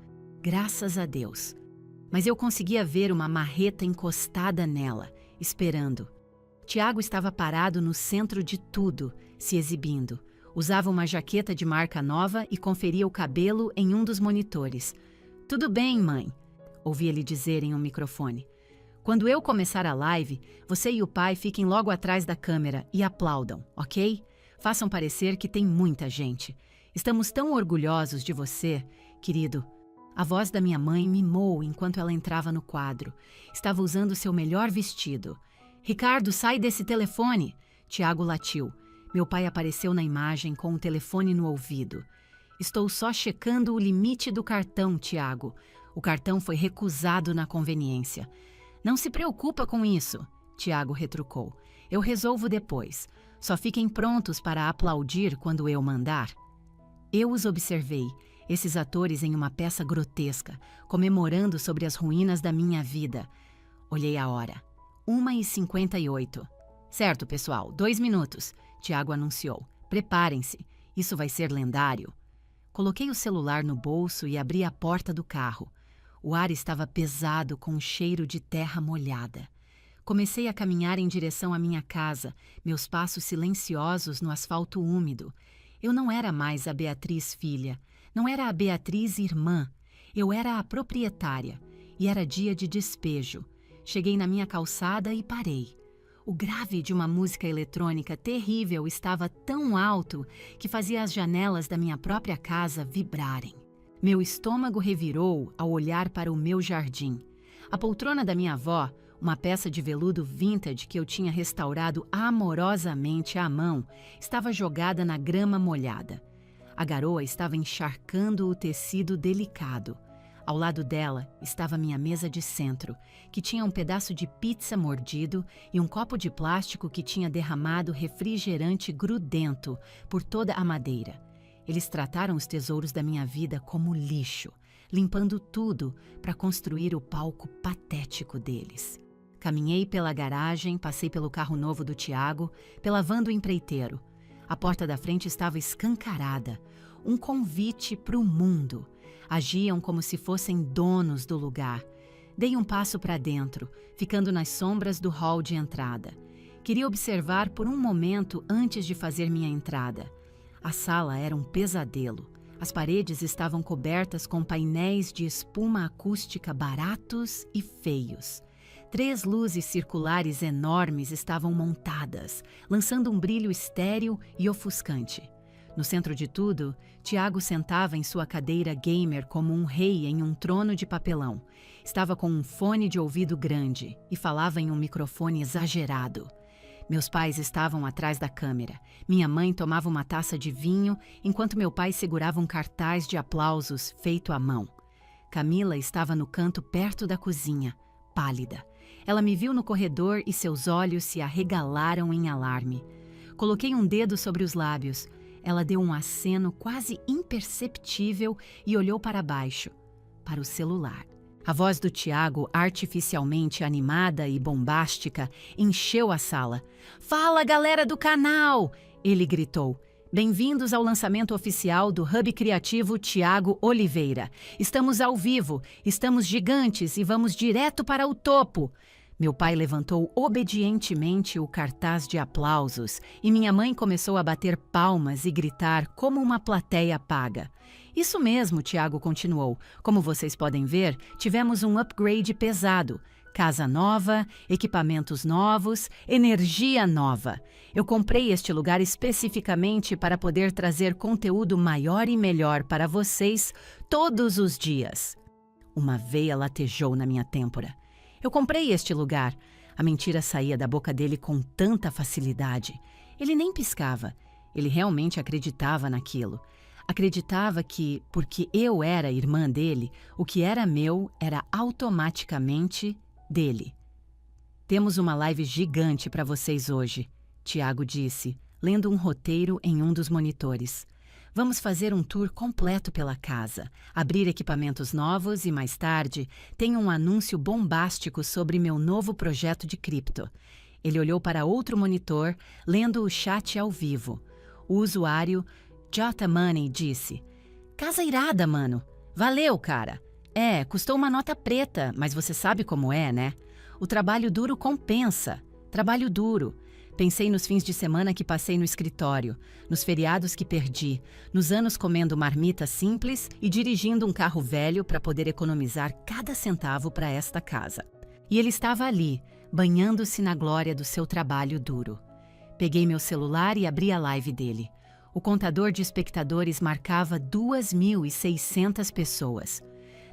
A: Graças a Deus. Mas eu conseguia ver uma marreta encostada nela, esperando. Tiago estava parado no centro de tudo, se exibindo. Usava uma jaqueta de marca nova e conferia o cabelo em um dos monitores. "Tudo bem, mãe", ouvi ele dizer em um microfone. "Quando eu começar a live, você e o pai fiquem logo atrás da câmera e aplaudam, ok? Façam parecer que tem muita gente. Estamos tão orgulhosos de você, querido." A voz da minha mãe mimou enquanto ela entrava no quadro. Estava usando seu melhor vestido. "Ricardo, sai desse telefone!" Tiago latiu. Meu pai apareceu na imagem com o telefone no ouvido. "Estou só checando o limite do cartão, Tiago. O cartão foi recusado na conveniência." "Não se preocupa com isso", Tiago retrucou. "Eu resolvo depois. Só fiquem prontos para aplaudir quando eu mandar." Eu os observei, esses atores em uma peça grotesca, comemorando sobre as ruínas da minha vida. Olhei a hora. 1h58. Certo, pessoal, 2 minutos, Tiago anunciou. Preparem-se, isso vai ser lendário. Coloquei o celular no bolso e abri a porta do carro. O ar estava pesado com um cheiro de terra molhada. Comecei a caminhar em direção à minha casa, meus passos silenciosos no asfalto úmido. Eu não era mais a Beatriz filha, não era a Beatriz irmã. Eu era a proprietária, e era dia de despejo. Cheguei na minha calçada e parei. O grave de uma música eletrônica terrível estava tão alto que fazia as janelas da minha própria casa vibrarem. Meu estômago revirou ao olhar para o meu jardim. A poltrona da minha avó, uma peça de veludo vintage que eu tinha restaurado amorosamente à mão, estava jogada na grama molhada. A garoa estava encharcando o tecido delicado. Ao lado dela estava minha mesa de centro, que tinha um pedaço de pizza mordido e um copo de plástico que tinha derramado refrigerante grudento por toda a madeira. Eles trataram os tesouros da minha vida como lixo, limpando tudo para construir o palco patético deles. Caminhei pela garagem, passei pelo carro novo do Tiago, pela van do empreiteiro. A porta da frente estava escancarada, um convite para o mundo. Agiam como se fossem donos do lugar. Dei um passo para dentro, ficando nas sombras do hall de entrada. Queria observar por um momento antes de fazer minha entrada. A sala era um pesadelo. As paredes estavam cobertas com painéis de espuma acústica baratos e feios. 3 luzes circulares enormes estavam montadas, lançando um brilho estéril e ofuscante. No centro de tudo, Tiago sentava em sua cadeira gamer como um rei em um trono de papelão. Estava com um fone de ouvido grande e falava em um microfone exagerado. Meus pais estavam atrás da câmera. Minha mãe tomava uma taça de vinho, enquanto meu pai segurava um cartaz de aplausos feito à mão. Camila estava no canto perto da cozinha, pálida. Ela me viu no corredor e seus olhos se arregalaram em alarme. Coloquei um dedo sobre os lábios. Ela deu um aceno quase imperceptível e olhou para baixo, para o celular. A voz do Tiago, artificialmente animada e bombástica, encheu a sala. "Fala, galera do canal!" ele gritou. "Bem-vindos ao lançamento oficial do Hub Criativo Tiago Oliveira. Estamos ao vivo, estamos gigantes e vamos direto para o topo." Meu pai levantou obedientemente o cartaz de aplausos e minha mãe começou a bater palmas e gritar como uma plateia paga. "Isso mesmo", Tiago continuou. "Como vocês podem ver, tivemos um upgrade pesado. Casa nova, equipamentos novos, energia nova. Eu comprei este lugar especificamente para poder trazer conteúdo maior e melhor para vocês todos os dias." Uma veia latejou na minha têmpora. "Eu comprei este lugar." A mentira saía da boca dele com tanta facilidade. Ele nem piscava. Ele realmente acreditava naquilo. Acreditava que, porque eu era irmã dele, o que era meu era automaticamente dele. "Temos uma live gigante para vocês hoje", Tiago disse, lendo um roteiro em um dos monitores. "Vamos fazer um tour completo pela casa, abrir equipamentos novos e, mais tarde, tem um anúncio bombástico sobre meu novo projeto de cripto." Ele olhou para outro monitor, lendo o chat ao vivo. O usuário Jota Money disse: "Casa irada, mano. Valeu, cara. Custou uma nota preta, mas você sabe como é, né? O trabalho duro compensa. Trabalho duro. Pensei nos fins de semana que passei no escritório, nos feriados que perdi, nos anos comendo marmita simples e dirigindo um carro velho para poder economizar cada centavo para esta casa." E ele estava ali, banhando-se na glória do seu trabalho duro. Peguei meu celular e abri a live dele. O contador de espectadores marcava 2.600 pessoas.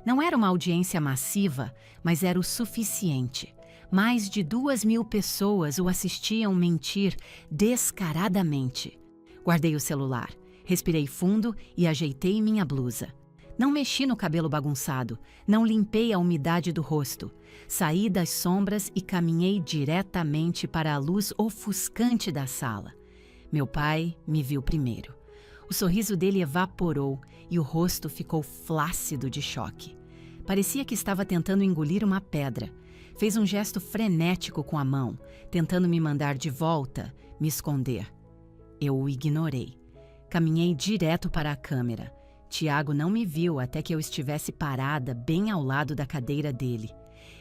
A: Não era uma audiência massiva, mas era o suficiente. Mais de 2.000 pessoas o assistiam mentir descaradamente. Guardei o celular, respirei fundo e ajeitei minha blusa. Não mexi no cabelo bagunçado, não limpei a umidade do rosto. Saí das sombras e caminhei diretamente para a luz ofuscante da sala. Meu pai me viu primeiro. O sorriso dele evaporou e o rosto ficou flácido de choque. Parecia que estava tentando engolir uma pedra. Fez um gesto frenético com a mão, tentando me mandar de volta, me esconder. Eu o ignorei. Caminhei direto para a câmera. Tiago não me viu até que eu estivesse parada bem ao lado da cadeira dele.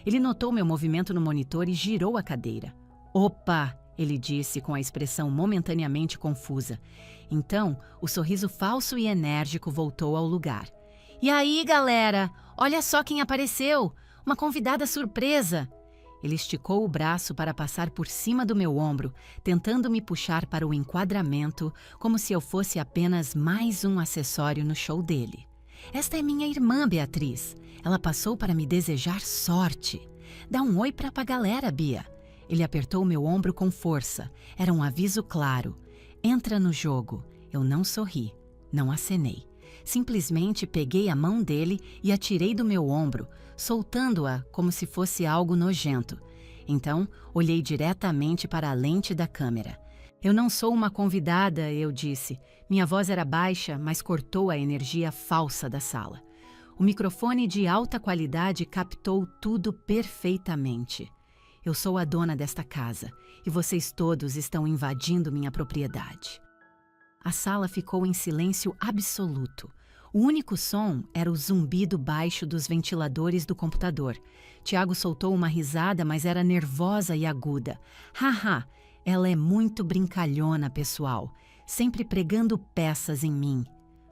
A: Ele notou meu movimento no monitor e girou a cadeira. "Opa!" ele disse com a expressão momentaneamente confusa. Então, o sorriso falso e enérgico voltou ao lugar. "E aí, galera? Olha só quem apareceu! Uma convidada surpresa!" Ele esticou o braço para passar por cima do meu ombro, tentando me puxar para o enquadramento, como se eu fosse apenas mais um acessório no show dele. "Esta é minha irmã, Beatriz. Ela passou para me desejar sorte. Dá um oi para a galera, Bia." Ele apertou meu ombro com força. Era um aviso claro. "Entra no jogo." Eu não sorri, não acenei. Simplesmente peguei a mão dele e a tirei do meu ombro, soltando-a como se fosse algo nojento. Então, olhei diretamente para a lente da câmera. "Eu não sou uma convidada", eu disse. Minha voz era baixa, mas cortou a energia falsa da sala. O microfone de alta qualidade captou tudo perfeitamente. "Eu sou a dona desta casa e vocês todos estão invadindo minha propriedade." A sala ficou em silêncio absoluto. O único som era o zumbido baixo dos ventiladores do computador. Tiago soltou uma risada, mas era nervosa e aguda. "Haha, ela é muito brincalhona, pessoal. Sempre pregando peças em mim."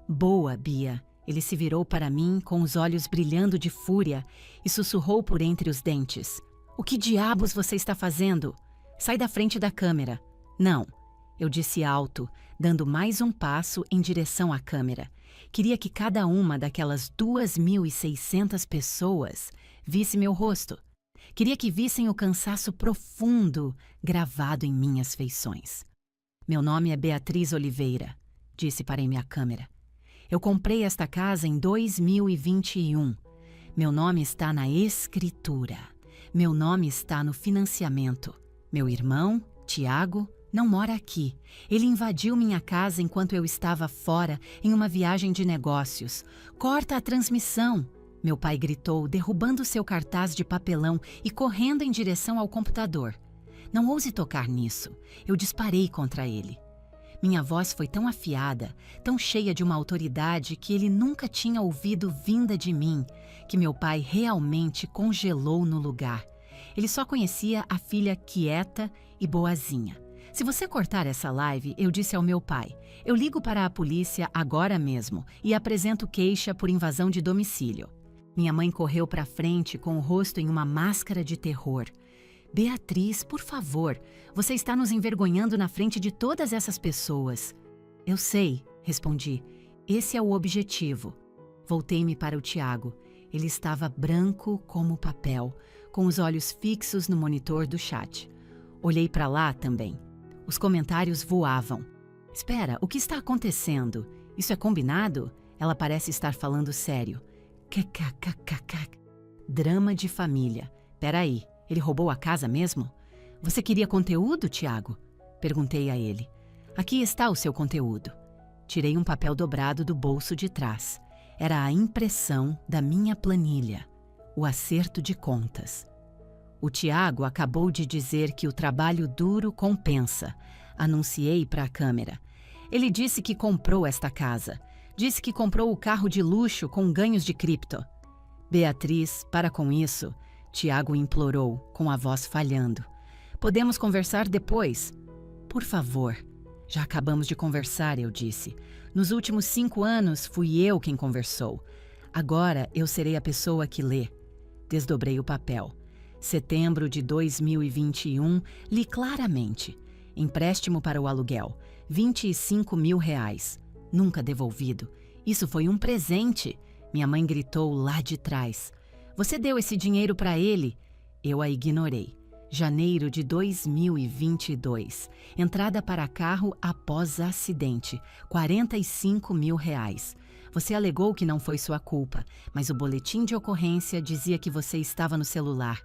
A: "Boa, Bia." Ele se virou para mim com os olhos brilhando de fúria e sussurrou por entre os dentes. "O que diabos você está fazendo? Sai da frente da câmera." "Não." Eu disse alto, dando mais um passo em direção à câmera. Queria que cada uma daquelas 2.600 pessoas visse meu rosto. Queria que vissem o cansaço profundo gravado em minhas feições. "Meu nome é Beatriz Oliveira", disse para minha câmera. "Eu comprei esta casa em 2021. Meu nome está na escritura. Meu nome está no financiamento. Meu irmão, Tiago, não mora aqui. Ele invadiu minha casa enquanto eu estava fora em uma viagem de negócios. Corta a transmissão!" Meu pai gritou, derrubando seu cartaz de papelão e correndo em direção ao computador. "Não ouse tocar nisso." Eu disparei contra ele. Minha voz foi tão afiada, tão cheia de uma autoridade que ele nunca tinha ouvido vinda de mim, que meu pai realmente congelou no lugar. Ele só conhecia a filha quieta e boazinha. "Se você cortar essa live", eu disse ao meu pai, "eu ligo para a polícia agora mesmo e apresento queixa por invasão de domicílio." Minha mãe correu para frente com o rosto em uma máscara de terror. "Beatriz, por favor, você está nos envergonhando na frente de todas essas pessoas." "Eu sei", respondi. "Esse é o objetivo." Voltei-me para o Tiago. Ele estava branco como papel, com os olhos fixos no monitor do chat. Olhei para lá também. Os comentários voavam. "Espera, o que está acontecendo? Isso é combinado?" Ela parece estar falando sério. "Kkkk. Drama de família. Peraí, ele roubou a casa mesmo?" "Você queria conteúdo, Tiago?" Perguntei a ele. "Aqui está o seu conteúdo." Tirei um papel dobrado do bolso de trás. Era a impressão da minha planilha. O acerto de contas. "O Tiago acabou de dizer que o trabalho duro compensa", anunciei para a câmera. "Ele disse que comprou esta casa. Disse que comprou o carro de luxo com ganhos de cripto." "Beatriz, para com isso", Tiago implorou, com a voz falhando. "Podemos conversar depois." "Por favor." "Já acabamos de conversar", eu disse. "Nos últimos 5 anos fui eu quem conversou. Agora eu serei a pessoa que lê." Desdobrei o papel. Setembro de 2021, li claramente. Empréstimo para o aluguel, R$ 25.000. Nunca devolvido. "Isso foi um presente", minha mãe gritou lá de trás. "Você deu esse dinheiro para ele?" Eu a ignorei. Janeiro de 2022. Entrada para carro após acidente, R$ 45.000. "Você alegou que não foi sua culpa, mas o boletim de ocorrência dizia que você estava no celular."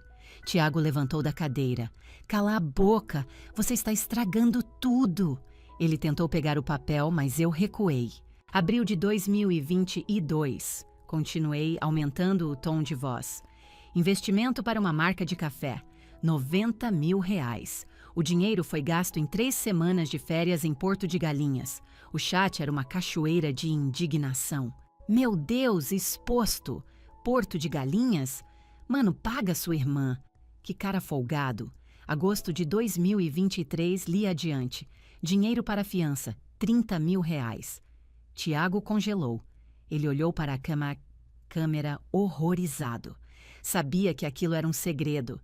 A: Tiago levantou da cadeira. "Cala a boca! Você está estragando tudo!" Ele tentou pegar o papel, mas eu recuei. Abril de 2022. Continuei, aumentando o tom de voz. Investimento para uma marca de café. R$ 90 mil. O dinheiro foi gasto em 3 semanas de férias em Porto de Galinhas. O chat era uma cachoeira de indignação. Meu Deus, exposto! Porto de Galinhas? Mano, paga sua irmã. Que cara folgado. Agosto de 2023, li adiante. Dinheiro para a fiança, R$ 30 mil. Tiago congelou. Ele olhou para a câmera horrorizado. Sabia que aquilo era um segredo.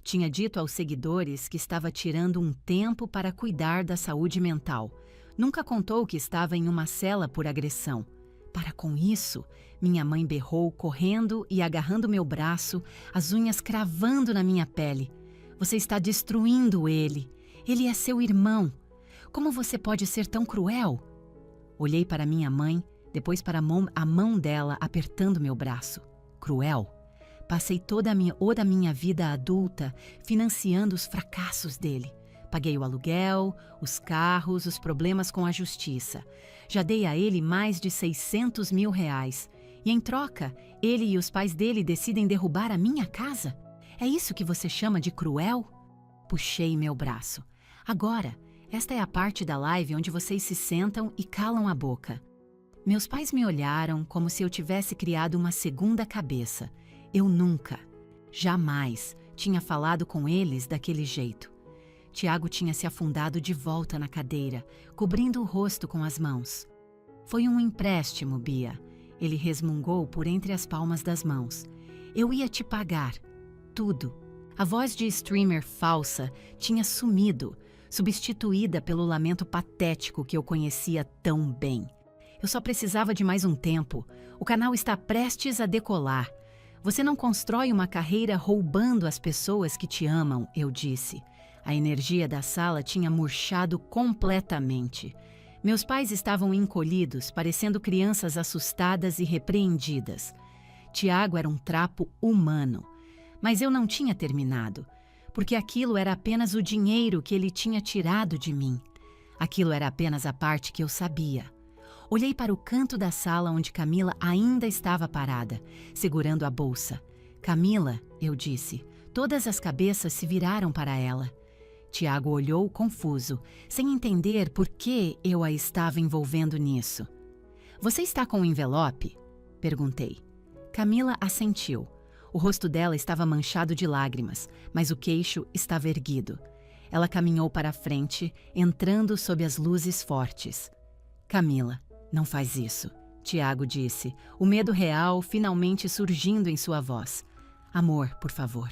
A: Tinha dito aos seguidores que estava tirando um tempo para cuidar da saúde mental. Nunca contou que estava em uma cela por agressão. Para com isso, minha mãe berrou, correndo e agarrando meu braço, as unhas cravando na minha pele. Você está destruindo ele. Ele é seu irmão. Como você pode ser tão cruel? Olhei para minha mãe, depois para a mão dela apertando meu braço. Cruel? Passei toda a minha vida adulta financiando os fracassos dele. Paguei o aluguel, os carros, os problemas com a justiça. Já dei a ele mais de R$ 600 mil. E em troca, ele e os pais dele decidem derrubar a minha casa? É isso que você chama de cruel? Puxei meu braço. Agora, esta é a parte da live onde vocês se sentam e calam a boca. Meus pais me olharam como se eu tivesse criado uma segunda cabeça. Eu nunca, jamais, tinha falado com eles daquele jeito. Tiago tinha se afundado de volta na cadeira, cobrindo o rosto com as mãos. Foi um empréstimo, Bia. Ele resmungou por entre as palmas das mãos. Eu ia te pagar. Tudo. A voz de streamer falsa tinha sumido, substituída pelo lamento patético que eu conhecia tão bem. Eu só precisava de mais um tempo. O canal está prestes a decolar. Você não constrói uma carreira roubando as pessoas que te amam, eu disse. A energia da sala tinha murchado completamente. Meus pais estavam encolhidos, parecendo crianças assustadas e repreendidas. Tiago era um trapo humano. Mas eu não tinha terminado, porque aquilo era apenas o dinheiro que ele tinha tirado de mim. Aquilo era apenas a parte que eu sabia. Olhei para o canto da sala onde Camila ainda estava parada, segurando a bolsa. Camila, eu disse. Todas as cabeças se viraram para ela. Tiago olhou confuso, sem entender por que eu a estava envolvendo nisso. Você está com um envelope? Perguntei. Camila assentiu. O rosto dela estava manchado de lágrimas, mas o queixo estava erguido. Ela caminhou para a frente, entrando sob as luzes fortes. Camila, não faz isso, Tiago disse, o medo real finalmente surgindo em sua voz. Amor, por favor.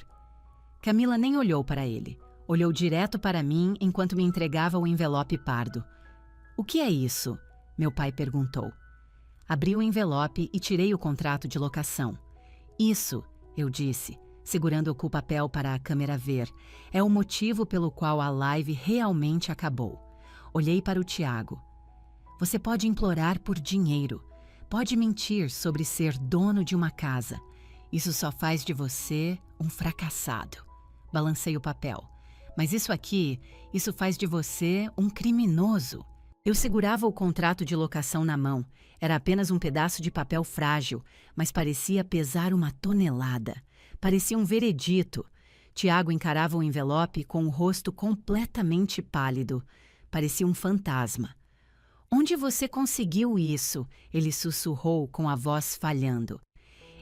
A: Camila nem olhou para ele. Olhou direto para mim enquanto me entregava o envelope pardo. O que é isso? Meu pai perguntou. Abri o envelope e tirei o contrato de locação. Isso, eu disse, segurando o papel para a câmera ver, é o motivo pelo qual a live realmente acabou. Olhei para o Tiago. Você pode implorar por dinheiro, pode mentir sobre ser dono de uma casa. Isso só faz de você um fracassado. Balancei o papel. Mas isso faz de você um criminoso. Eu segurava o contrato de locação na mão. Era apenas um pedaço de papel frágil, mas parecia pesar uma tonelada. Parecia um veredito. Tiago encarava o envelope com o rosto completamente pálido. Parecia um fantasma. Onde você conseguiu isso? Ele sussurrou com a voz falhando.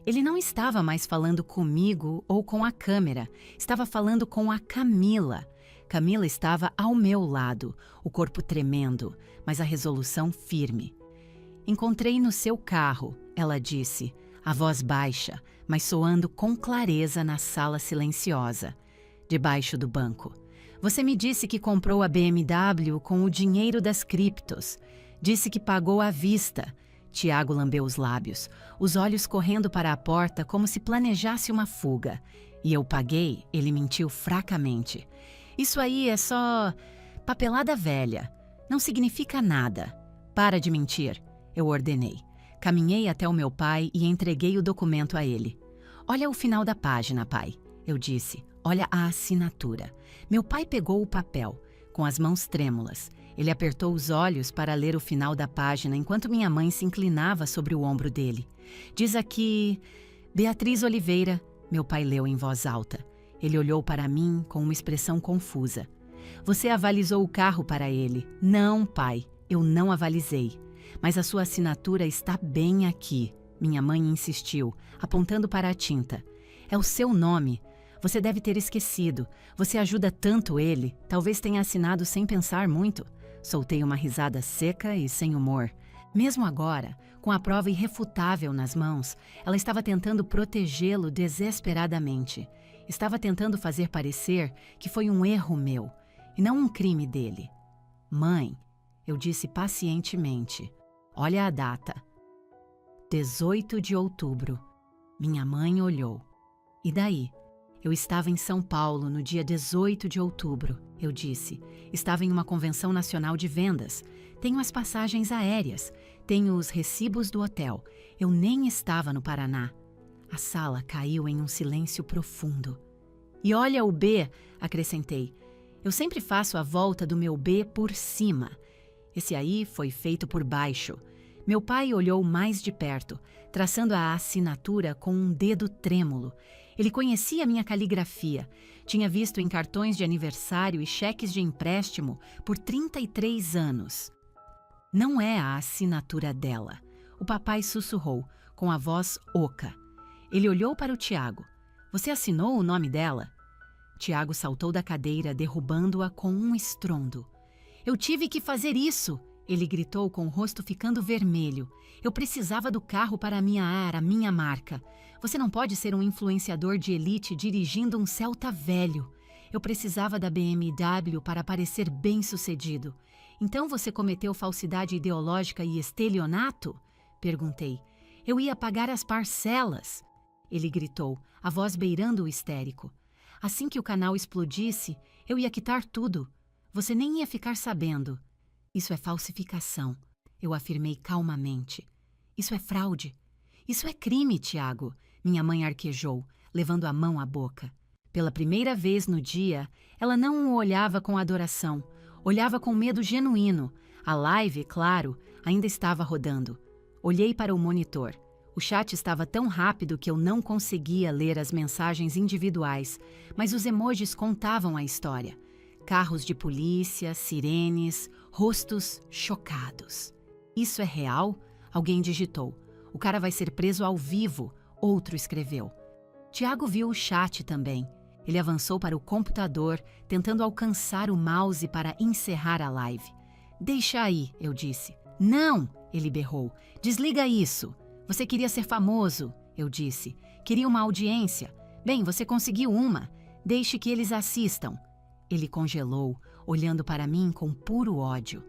A: Ele não estava mais falando comigo ou com a câmera. Estava falando com a Camila. Camila estava ao meu lado, o corpo tremendo, mas a resolução firme. Encontrei no seu carro, ela disse, a voz baixa, mas soando com clareza na sala silenciosa, debaixo do banco. Você me disse que comprou a BMW com o dinheiro das criptos. Disse que pagou à vista. Tiago lambeu os lábios, os olhos correndo para a porta como se planejasse uma fuga. E eu paguei, ele mentiu fracamente. Isso aí é só papelada velha. Não significa nada. Para de mentir, eu ordenei. Caminhei até o meu pai e entreguei o documento a ele. Olha o final da página, pai, eu disse. Olha a assinatura. Meu pai pegou o papel, com as mãos trêmulas. Ele apertou os olhos para ler o final da página enquanto minha mãe se inclinava sobre o ombro dele. Diz aqui: Beatriz Oliveira, meu pai leu em voz alta. Ele olhou para mim com uma expressão confusa. Você avalizou o carro para ele. Não, pai, eu não avalizei. Mas a sua assinatura está bem aqui. Minha mãe insistiu, apontando para a tinta. É o seu nome. Você deve ter esquecido. Você ajuda tanto ele. Talvez tenha assinado sem pensar muito. Soltei uma risada seca e sem humor. Mesmo agora, com a prova irrefutável nas mãos, ela estava tentando protegê-lo desesperadamente. Estava tentando fazer parecer que foi um erro meu, e não um crime dele. Mãe, eu disse pacientemente, olha a data. 18 de outubro. Minha mãe olhou. E daí? Eu estava em São Paulo no dia 18 de outubro, eu disse. Estava em uma convenção nacional de vendas. Tenho as passagens aéreas. Tenho os recibos do hotel. Eu nem estava no Paraná. A sala caiu em um silêncio profundo. E olha o B, acrescentei. Eu sempre faço a volta do meu B por cima. Esse aí foi feito por baixo. Meu pai olhou mais de perto, traçando a assinatura com um dedo trêmulo. Ele conhecia minha caligrafia. Tinha visto em cartões de aniversário e cheques de empréstimo por 33 anos. Não é a assinatura dela. O papai sussurrou, com a voz oca. Ele olhou para o Tiago. Você assinou o nome dela? Tiago saltou da cadeira, derrubando-a com um estrondo. Eu tive que fazer isso! Ele gritou com o rosto ficando vermelho. Eu precisava do carro para a minha marca. Você não pode ser um influenciador de elite dirigindo um Celta velho. Eu precisava da BMW para parecer bem-sucedido. Então você cometeu falsidade ideológica e estelionato? Perguntei. Eu ia pagar as parcelas. Ele gritou, a voz beirando o histérico. Assim que o canal explodisse, eu ia quitar tudo. Você nem ia ficar sabendo. Isso é falsificação, eu afirmei calmamente. Isso é fraude. Isso é crime, Tiago, minha mãe arquejou, levando a mão à boca. Pela primeira vez no dia, ela não o olhava com adoração, olhava com medo genuíno. A live, claro, ainda estava rodando. Olhei para o monitor. O chat estava tão rápido que eu não conseguia ler as mensagens individuais, mas os emojis contavam a história. Carros de polícia, sirenes, rostos chocados. Isso é real? Alguém digitou. O cara vai ser preso ao vivo, outro escreveu. Tiago viu o chat também. Ele avançou para o computador, tentando alcançar o mouse para encerrar a live. Deixa aí, eu disse. Não, ele berrou. Desliga isso. Você queria ser famoso, eu disse. Queria uma audiência. Bem, você conseguiu uma. Deixe que eles assistam. Ele congelou, olhando para mim com puro ódio.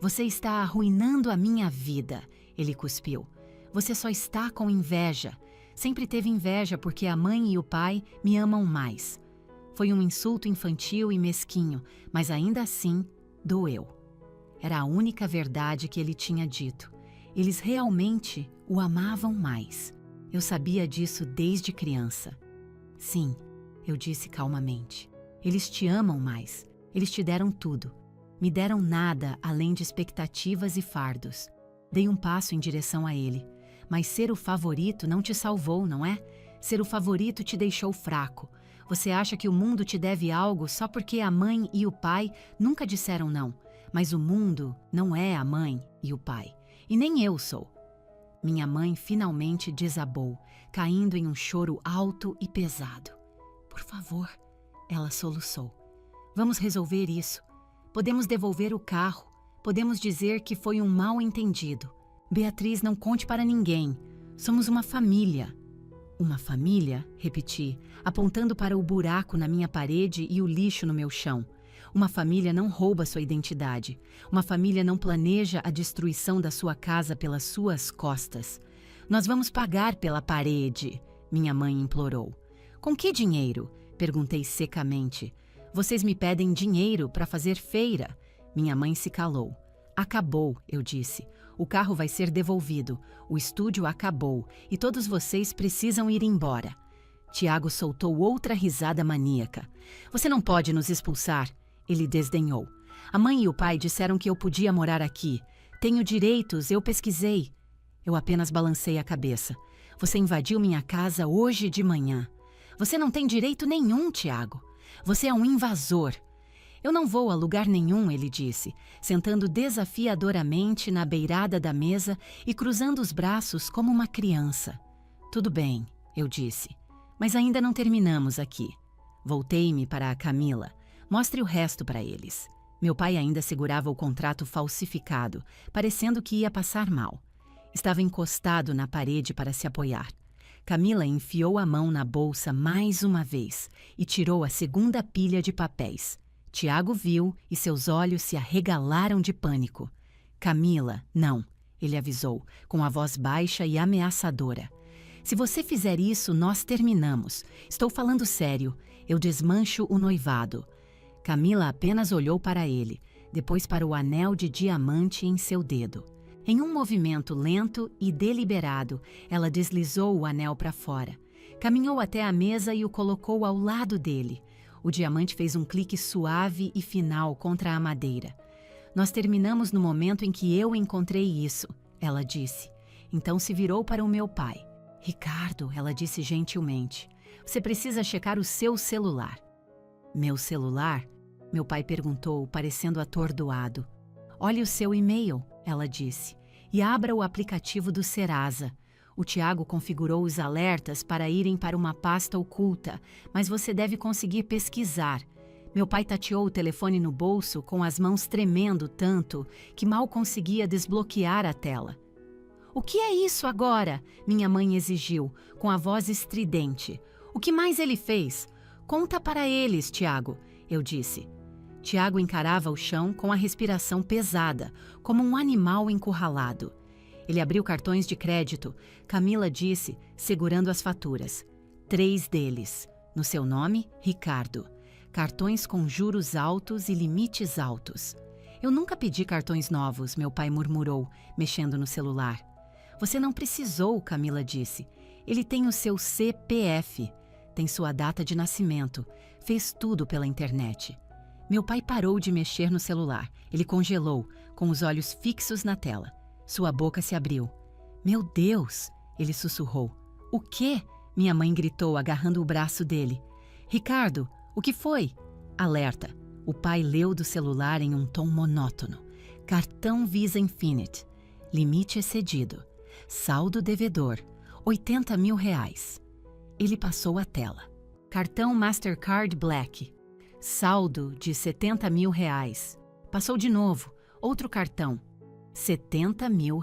A: Você está arruinando a minha vida, ele cuspiu. Você só está com inveja. Sempre teve inveja porque a mãe e o pai me amam mais. Foi um insulto infantil e mesquinho, mas ainda assim doeu. Era a única verdade que ele tinha dito. Eles realmente o amavam mais. Eu sabia disso desde criança. Sim, eu disse calmamente. Eles te amam mais. Eles te deram tudo. Me deram nada além de expectativas e fardos. Dei um passo em direção a ele. Mas ser o favorito não te salvou, não é? Ser o favorito te deixou fraco. Você acha que o mundo te deve algo só porque a mãe e o pai nunca disseram não. Mas o mundo não é a mãe e o pai. E nem eu sou. Minha mãe finalmente desabou, caindo em um choro alto e pesado. Por favor, ela soluçou. Vamos resolver isso. Podemos devolver o carro. Podemos dizer que foi um mal-entendido. Beatriz, não conte para ninguém. Somos uma família. Uma família? Repeti, apontando para o buraco na minha parede e o lixo no meu chão. Uma família não rouba sua identidade. Uma família não planeja a destruição da sua casa pelas suas costas. Nós vamos pagar pela parede, minha mãe implorou. Com que dinheiro? Perguntei secamente. Vocês me pedem dinheiro para fazer feira. Minha mãe se calou. Acabou, eu disse. O carro vai ser devolvido. O estúdio acabou e todos vocês precisam ir embora. Tiago soltou outra risada maníaca. Você não pode nos expulsar. Ele desdenhou. A mãe e o pai disseram que eu podia morar aqui. Tenho direitos, eu pesquisei. Eu apenas balancei a cabeça. Você invadiu minha casa hoje de manhã. Você não tem direito nenhum, Tiago. Você é um invasor. Eu não vou a lugar nenhum, ele disse, sentando desafiadoramente na beirada da mesa e cruzando os braços como uma criança. Tudo bem, eu disse, mas ainda não terminamos aqui. Voltei-me para a Camila. Mostre o resto para eles. Meu pai ainda segurava o contrato falsificado, parecendo que ia passar mal. Estava encostado na parede para se apoiar. Camila enfiou a mão na bolsa mais uma vez e tirou a segunda pilha de papéis. Tiago viu e seus olhos se arregalaram de pânico. Camila, não, ele avisou, com a voz baixa e ameaçadora. Se você fizer isso, nós terminamos. Estou falando sério. Eu desmancho o noivado. Camila apenas olhou para ele, depois para o anel de diamante em seu dedo. Em um movimento lento e deliberado, ela deslizou o anel para fora. Caminhou até a mesa e o colocou ao lado dele. O diamante fez um clique suave e final contra a madeira. Nós terminamos no momento em que eu encontrei isso, ela disse. Então se virou para o meu pai. Ricardo, ela disse gentilmente, você precisa checar o seu celular. Meu celular? Meu pai perguntou, parecendo atordoado. Olhe o seu e-mail, ela disse, e abra o aplicativo do Serasa. O Tiago configurou os alertas para irem para uma pasta oculta, mas você deve conseguir pesquisar. Meu pai tateou o telefone no bolso com as mãos tremendo tanto que mal conseguia desbloquear a tela. O que é isso agora? Minha mãe exigiu, com a voz estridente. O que mais ele fez? Conta para eles, Tiago, eu disse. Tiago encarava o chão com a respiração pesada, como um animal encurralado. Ele abriu cartões de crédito, Camila disse, segurando as faturas. 3 deles. No seu nome, Ricardo. Cartões com juros altos e limites altos. Eu nunca pedi cartões novos, meu pai murmurou, mexendo no celular. Você não precisou, Camila disse. Ele tem o seu CPF. Tem sua data de nascimento. Fez tudo pela internet. Meu pai parou de mexer no celular. Ele congelou, com os olhos fixos na tela. Sua boca se abriu. Meu Deus! Ele sussurrou. O quê? Minha mãe gritou, agarrando o braço dele. Ricardo, o que foi? Alerta. O pai leu do celular em um tom monótono. Cartão Visa Infinite. Limite excedido. Saldo devedor. R$80 mil. Ele passou a tela. Cartão Mastercard Black. Saldo de R$70 mil. Passou de novo. Outro cartão. R$70 mil.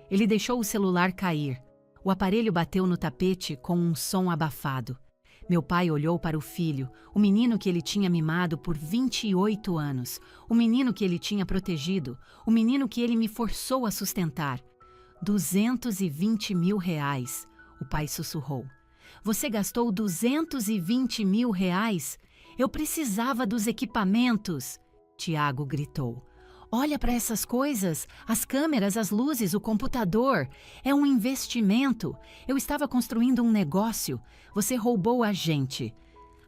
A: Ele deixou o celular cair. O aparelho bateu no tapete com um som abafado. Meu pai olhou para o filho, o menino que ele tinha mimado por 28 anos, o menino que ele tinha protegido, o menino que ele me forçou a sustentar. R$220 mil, o pai sussurrou. Você gastou R$220 mil? Eu precisava dos equipamentos, Tiago gritou. Olha para essas coisas, as câmeras, as luzes, o computador. É um investimento. Eu estava construindo um negócio. Você roubou a gente.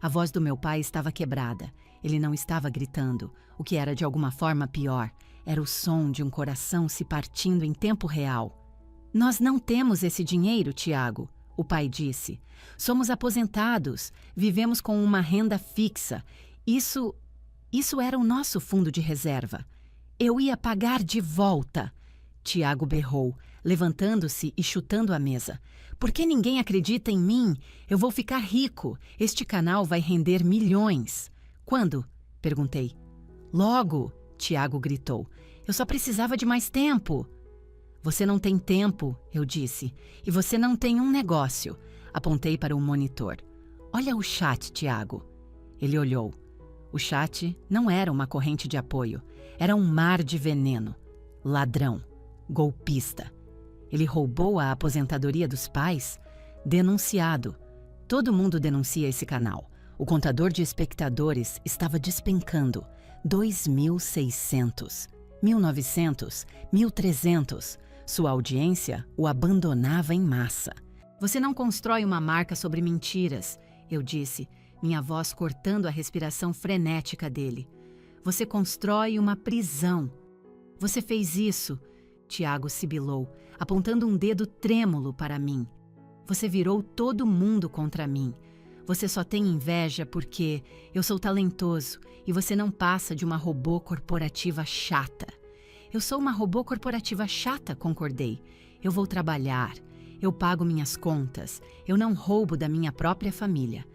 A: A voz do meu pai estava quebrada. Ele não estava gritando, o que era de alguma forma pior. Era o som de um coração se partindo em tempo real. Nós não temos esse dinheiro, Tiago, o pai disse. Somos aposentados, vivemos com uma renda fixa. Isso era o nosso fundo de reserva. Eu ia pagar de volta, Tiago berrou, levantando-se e chutando a mesa. Por que ninguém acredita em mim? Eu vou ficar rico. Este canal vai render milhões. Quando? Perguntei. Logo, Tiago gritou. Eu só precisava de mais tempo. Você não tem tempo, eu disse. E você não tem um negócio. Apontei para o monitor. Olha o chat, Tiago. Ele olhou. O chat não era uma corrente de apoio. Era um mar de veneno. Ladrão. Golpista. Ele roubou a aposentadoria dos pais? Denunciado. Todo mundo denuncia esse canal. O contador de espectadores estava despencando. 2.600. 1.900. 1.300. Sua audiência o abandonava em massa. Você não constrói uma marca sobre mentiras, eu disse, minha voz cortando a respiração frenética dele. Você constrói uma prisão. Você fez isso, Tiago sibilou, apontando um dedo trêmulo para mim. Você virou todo mundo contra mim. Você só tem inveja porque eu sou talentoso e você não passa de uma robô corporativa chata. Eu sou uma robô corporativa chata, concordei. Eu vou trabalhar. Eu pago minhas contas. Eu não roubo da minha própria família.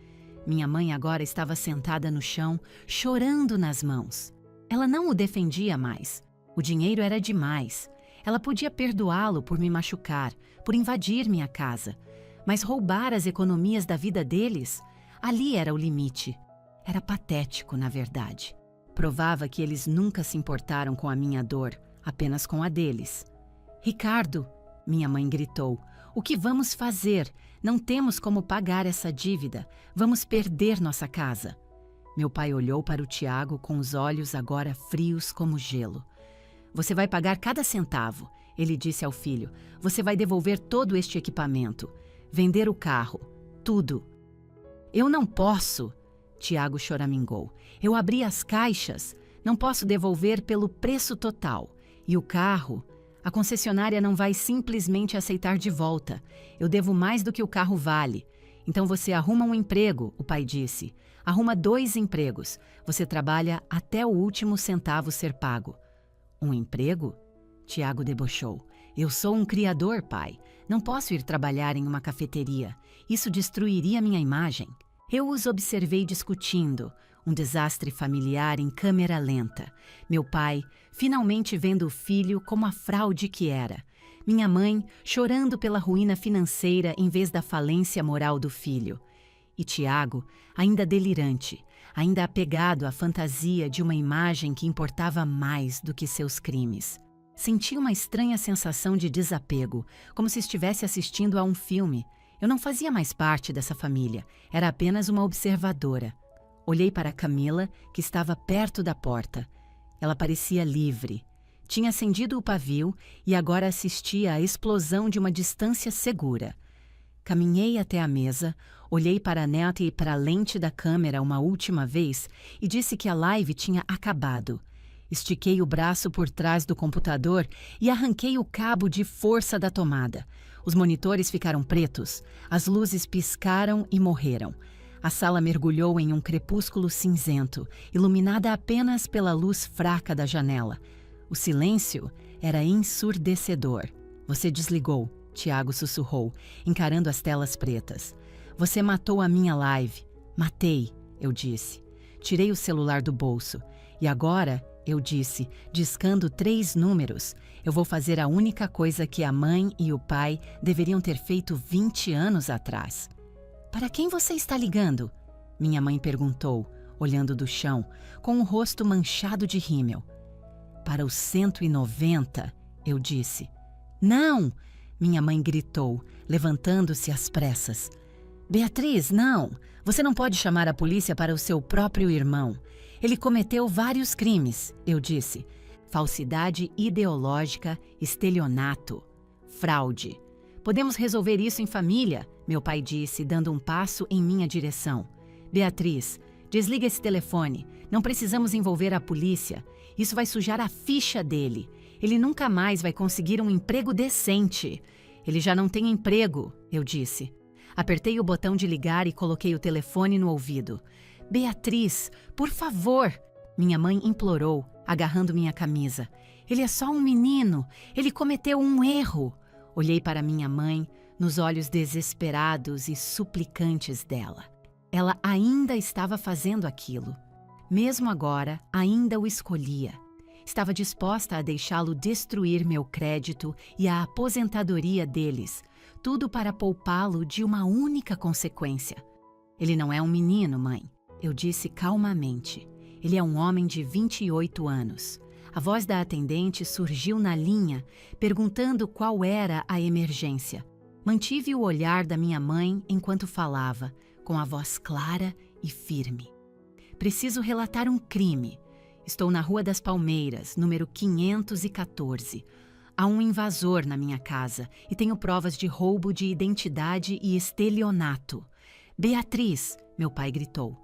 A: Minha mãe agora estava sentada no chão, chorando nas mãos. Ela não o defendia mais. O dinheiro era demais. Ela podia perdoá-lo por me machucar, por invadir minha casa. Mas roubar as economias da vida deles? Ali era o limite. Era patético, na verdade. Provava que eles nunca se importaram com a minha dor, apenas com a deles. Ricardo, minha mãe gritou, o que vamos fazer? Não temos como pagar essa dívida. Vamos perder nossa casa. Meu pai olhou para o Tiago com os olhos agora frios como gelo. Você vai pagar cada centavo, ele disse ao filho. Você vai devolver todo este equipamento. Vender o carro. Tudo. Eu não posso, Tiago choramingou. Eu abri as caixas. Não posso devolver pelo preço total. E o carro? A concessionária não vai simplesmente aceitar de volta. Eu devo mais do que o carro vale. Então você arruma um emprego, o pai disse. Arruma 2 empregos. Você trabalha até o último centavo ser pago. Um emprego? Tiago debochou. Eu sou um criador, pai. Não posso ir trabalhar em uma cafeteria. Isso destruiria minha imagem. Eu os observei discutindo. Um desastre familiar em câmera lenta. Meu pai, finalmente vendo o filho como a fraude que era. Minha mãe, chorando pela ruína financeira em vez da falência moral do filho. E Tiago, ainda delirante, ainda apegado à fantasia de uma imagem que importava mais do que seus crimes. Senti uma estranha sensação de desapego, como se estivesse assistindo a um filme. Eu não fazia mais parte dessa família, era apenas uma observadora. Olhei para Camila, que estava perto da porta. Ela parecia livre. Tinha acendido o pavio e agora assistia à explosão de uma distância segura. Caminhei até a mesa, olhei para a neta e para a lente da câmera uma última vez e disse que a live tinha acabado. Estiquei o braço por trás do computador e arranquei o cabo de força da tomada. Os monitores ficaram pretos, as luzes piscaram e morreram. A sala mergulhou em um crepúsculo cinzento, iluminada apenas pela luz fraca da janela. O silêncio era ensurdecedor. Você desligou, Tiago sussurrou, encarando as telas pretas. Você matou a minha live. Matei, eu disse. Tirei o celular do bolso. E agora, eu disse, discando 3 números, eu vou fazer a única coisa que a mãe e o pai deveriam ter feito 20 anos atrás. Para quem você está ligando? Minha mãe perguntou, olhando do chão, com o rosto manchado de rímel. Para os 190, eu disse. Não! Minha mãe gritou, levantando-se às pressas. Beatriz, não! Você não pode chamar a polícia para o seu próprio irmão. Ele cometeu vários crimes, eu disse. Falsidade ideológica, estelionato, fraude. Podemos resolver isso em família, meu pai disse, dando um passo em minha direção. Beatriz, desliga esse telefone. Não precisamos envolver a polícia. Isso vai sujar a ficha dele. Ele nunca mais vai conseguir um emprego decente. Ele já não tem emprego, eu disse. Apertei o botão de ligar e coloquei o telefone no ouvido. Beatriz, por favor, minha mãe implorou, agarrando minha camisa. Ele é só um menino. Ele cometeu um erro. Olhei para minha mãe, nos olhos desesperados e suplicantes dela. Ela ainda estava fazendo aquilo. Mesmo agora, ainda o escolhia. Estava disposta a deixá-lo destruir meu crédito e a aposentadoria deles, tudo para poupá-lo de uma única consequência. Ele não é um menino, mãe, eu disse calmamente. Ele é um homem de 28 anos. A voz da atendente surgiu na linha, perguntando qual era a emergência. Mantive o olhar da minha mãe enquanto falava, com a voz clara e firme. Preciso relatar um crime. Estou na Rua das Palmeiras, número 514. Há um invasor na minha casa e tenho provas de roubo de identidade e estelionato. Beatriz, meu pai gritou.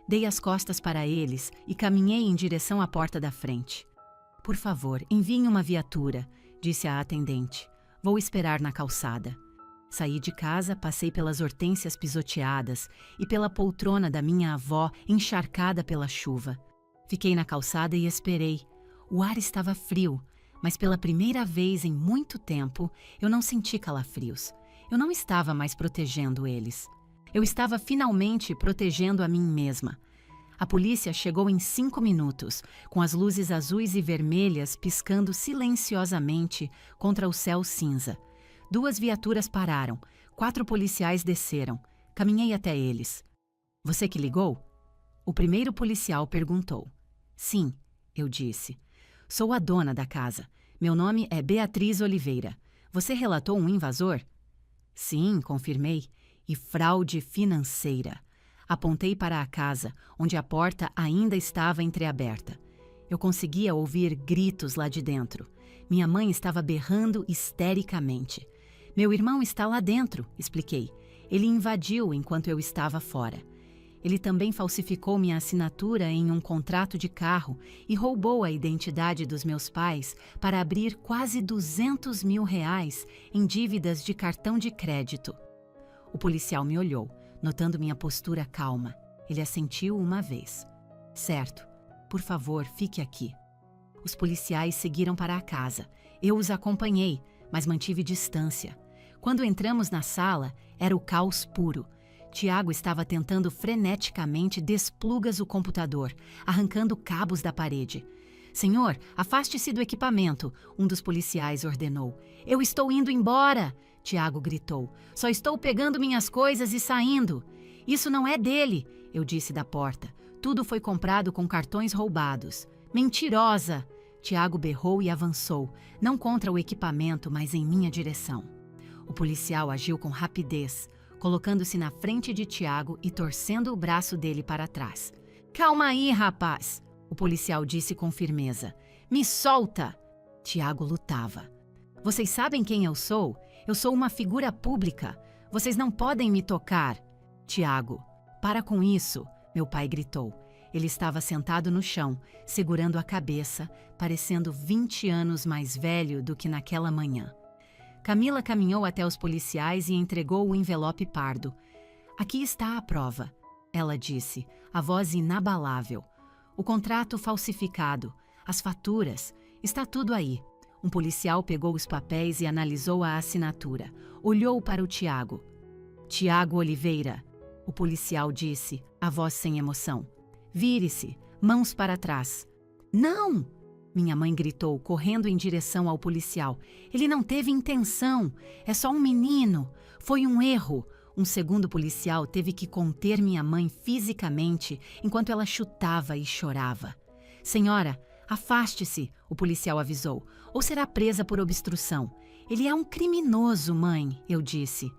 A: Dei as costas para eles e caminhei em direção à porta da frente. Por favor, enviem uma viatura, disse a atendente. Vou esperar na calçada. Saí de casa, passei pelas hortênsias pisoteadas e pela poltrona da minha avó encharcada pela chuva. Fiquei na calçada e esperei. O ar estava frio, mas pela primeira vez em muito tempo eu não senti calafrios. Eu não estava mais protegendo eles. Eu estava finalmente protegendo a mim mesma. A polícia chegou em 5 minutos, com as luzes azuis e vermelhas piscando silenciosamente contra o céu cinza. 2 viaturas pararam, 4 policiais desceram. Caminhei até eles. Você que ligou? O primeiro policial perguntou. Sim, eu disse. Sou a dona da casa. Meu nome é Beatriz Oliveira. Você relatou um invasor? Sim, confirmei. E fraude financeira. Apontei para a casa, onde a porta ainda estava entreaberta. Eu conseguia ouvir gritos lá de dentro. Minha mãe estava berrando histericamente. Meu irmão está lá dentro, expliquei. Ele invadiu enquanto eu estava fora. Ele também falsificou minha assinatura em um contrato de carro e roubou a identidade dos meus pais para abrir quase R$200 mil em dívidas de cartão de crédito. O policial me olhou, notando minha postura calma. Ele assentiu uma vez. Certo, por favor, fique aqui. Os policiais seguiram para a casa. Eu os acompanhei, mas mantive distância. Quando entramos na sala, era o caos puro. Tiago estava tentando freneticamente desplugas o computador, arrancando cabos da parede. Senhor, afaste-se do equipamento, um dos policiais ordenou. Eu estou indo embora, Tiago gritou. Só estou pegando minhas coisas e saindo. Isso não é dele, eu disse da porta. Tudo foi comprado com cartões roubados. Mentirosa! Tiago berrou e avançou, não contra o equipamento, mas em minha direção. O policial agiu com rapidez, colocando-se na frente de Tiago e torcendo o braço dele para trás. Calma aí, rapaz, o policial disse com firmeza. Me solta! Tiago lutava. Vocês sabem quem eu sou? Eu sou uma figura pública. Vocês não podem me tocar. Tiago, para com isso, meu pai gritou. Ele estava sentado no chão, segurando a cabeça, parecendo 20 anos mais velho do que naquela manhã. Camila caminhou até os policiais e entregou o envelope pardo. Aqui está a prova, ela disse, a voz inabalável. O contrato falsificado, as faturas, está tudo aí. Um policial pegou os papéis e analisou a assinatura. Olhou para o Tiago. Tiago Oliveira, o policial disse, a voz sem emoção. Vire-se, mãos para trás. Não! Minha mãe gritou, correndo em direção ao policial. Ele não teve intenção. É só um menino. Foi um erro. Um segundo policial teve que conter minha mãe fisicamente enquanto ela chutava e chorava. Senhora, afaste-se, o policial avisou, ou será presa por obstrução. Ele é um criminoso, mãe, eu disse.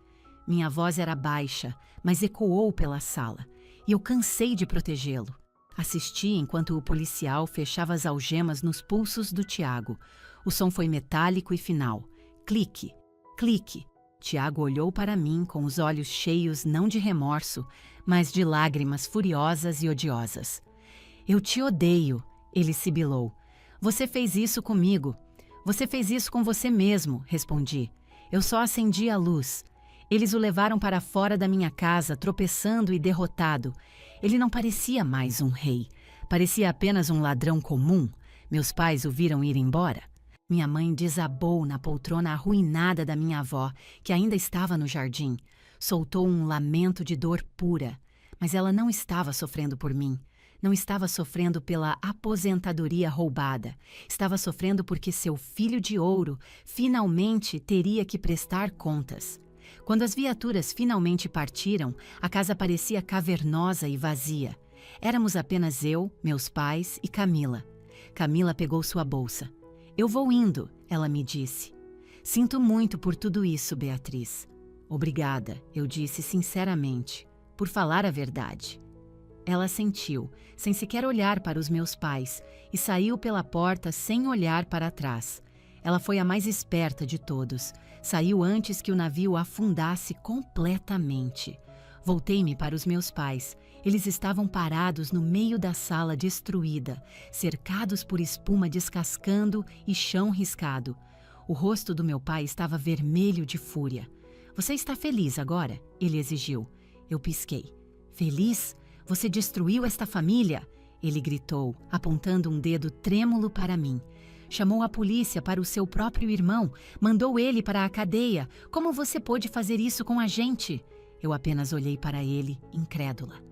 A: Minha voz era baixa, mas ecoou pela sala, e eu cansei de protegê-lo. Assisti enquanto o policial fechava as algemas nos pulsos do Tiago. O som foi metálico e final. Clique, clique. Tiago olhou para mim com os olhos cheios não de remorso, mas de lágrimas furiosas e odiosas. Eu te odeio, ele sibilou. Você fez isso comigo. Você fez isso com você mesmo, respondi. Eu só acendi a luz. Eles o levaram para fora da minha casa, tropeçando e derrotado. Ele não parecia mais um rei. Parecia apenas um ladrão comum. Meus pais o viram ir embora. Minha mãe desabou na poltrona arruinada da minha avó, que ainda estava no jardim. Soltou um lamento de dor pura. Mas ela não estava sofrendo por mim. Não estava sofrendo pela aposentadoria roubada. Estava sofrendo porque seu filho de ouro finalmente teria que prestar contas. Quando as viaturas finalmente partiram, a casa parecia cavernosa e vazia. Éramos apenas eu, meus pais e Camila. Camila pegou sua bolsa. Eu vou indo, ela me disse. Sinto muito por tudo isso, Beatriz. Obrigada, eu disse sinceramente, por falar a verdade. Ela assentiu, sem sequer olhar para os meus pais, e saiu pela porta sem olhar para trás. Ela foi a mais esperta de todos. Saiu antes que o navio afundasse completamente. Voltei-me para os meus pais. Eles estavam parados no meio da sala destruída, cercados por espuma descascando e chão riscado. O rosto do meu pai estava vermelho de fúria. Você está feliz agora? Ele exigiu. Eu pisquei. Feliz? Você destruiu esta família? Ele gritou, apontando um dedo trêmulo para mim. Chamou a polícia para o seu próprio irmão, mandou ele para a cadeia. Como você pôde fazer isso com a gente? Eu apenas olhei para ele, incrédula.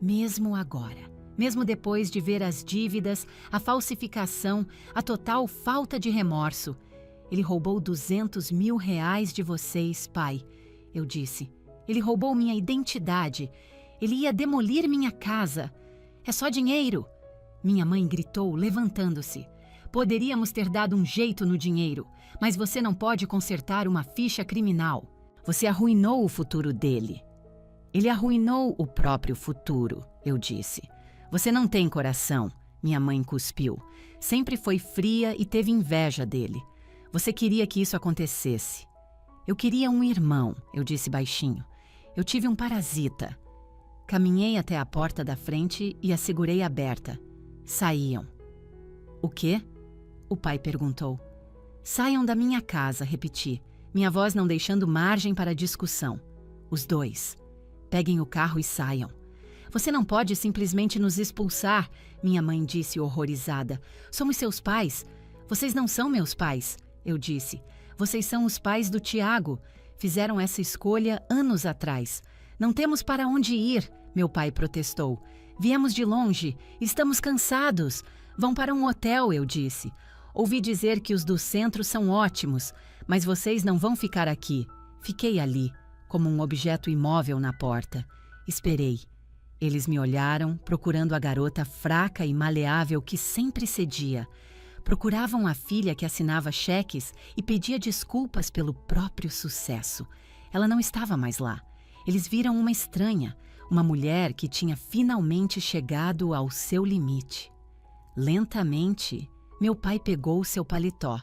A: Mesmo agora, mesmo depois de ver as dívidas, a falsificação, a total falta de remorso. Ele roubou 200 mil reais de vocês, pai, eu disse. Ele roubou minha identidade. Ele ia demolir minha casa. É só dinheiro. Minha mãe gritou, levantando-se. Poderíamos ter dado um jeito no dinheiro, mas você não pode consertar uma ficha criminal. Você arruinou o futuro dele. Ele arruinou o próprio futuro, eu disse. Você não tem coração, minha mãe cuspiu. Sempre foi fria e teve inveja dele. Você queria que isso acontecesse. Eu queria um irmão, eu disse baixinho. Eu tive um parasita. Caminhei até a porta da frente e a segurei aberta. Saíam. O quê? O pai perguntou. Saiam da minha casa, repeti, minha voz não deixando margem para discussão. Os dois. Peguem o carro e saiam. Você não pode simplesmente nos expulsar, minha mãe disse horrorizada. Somos seus pais. Vocês não são meus pais, eu disse. Vocês são os pais do Tiago. Fizeram essa escolha anos atrás. Não temos para onde ir, meu pai protestou. Viemos de longe, estamos cansados. Vão para um hotel, eu disse. Ouvi dizer que os do centro são ótimos, mas vocês não vão ficar aqui. Fiquei ali, como um objeto imóvel na porta. Esperei. Eles me olharam, procurando a garota fraca e maleável que sempre cedia. Procuravam a filha que assinava cheques e pedia desculpas pelo próprio sucesso. Ela não estava mais lá. Eles viram uma estranha, uma mulher que tinha finalmente chegado ao seu limite. Lentamente, meu pai pegou seu paletó,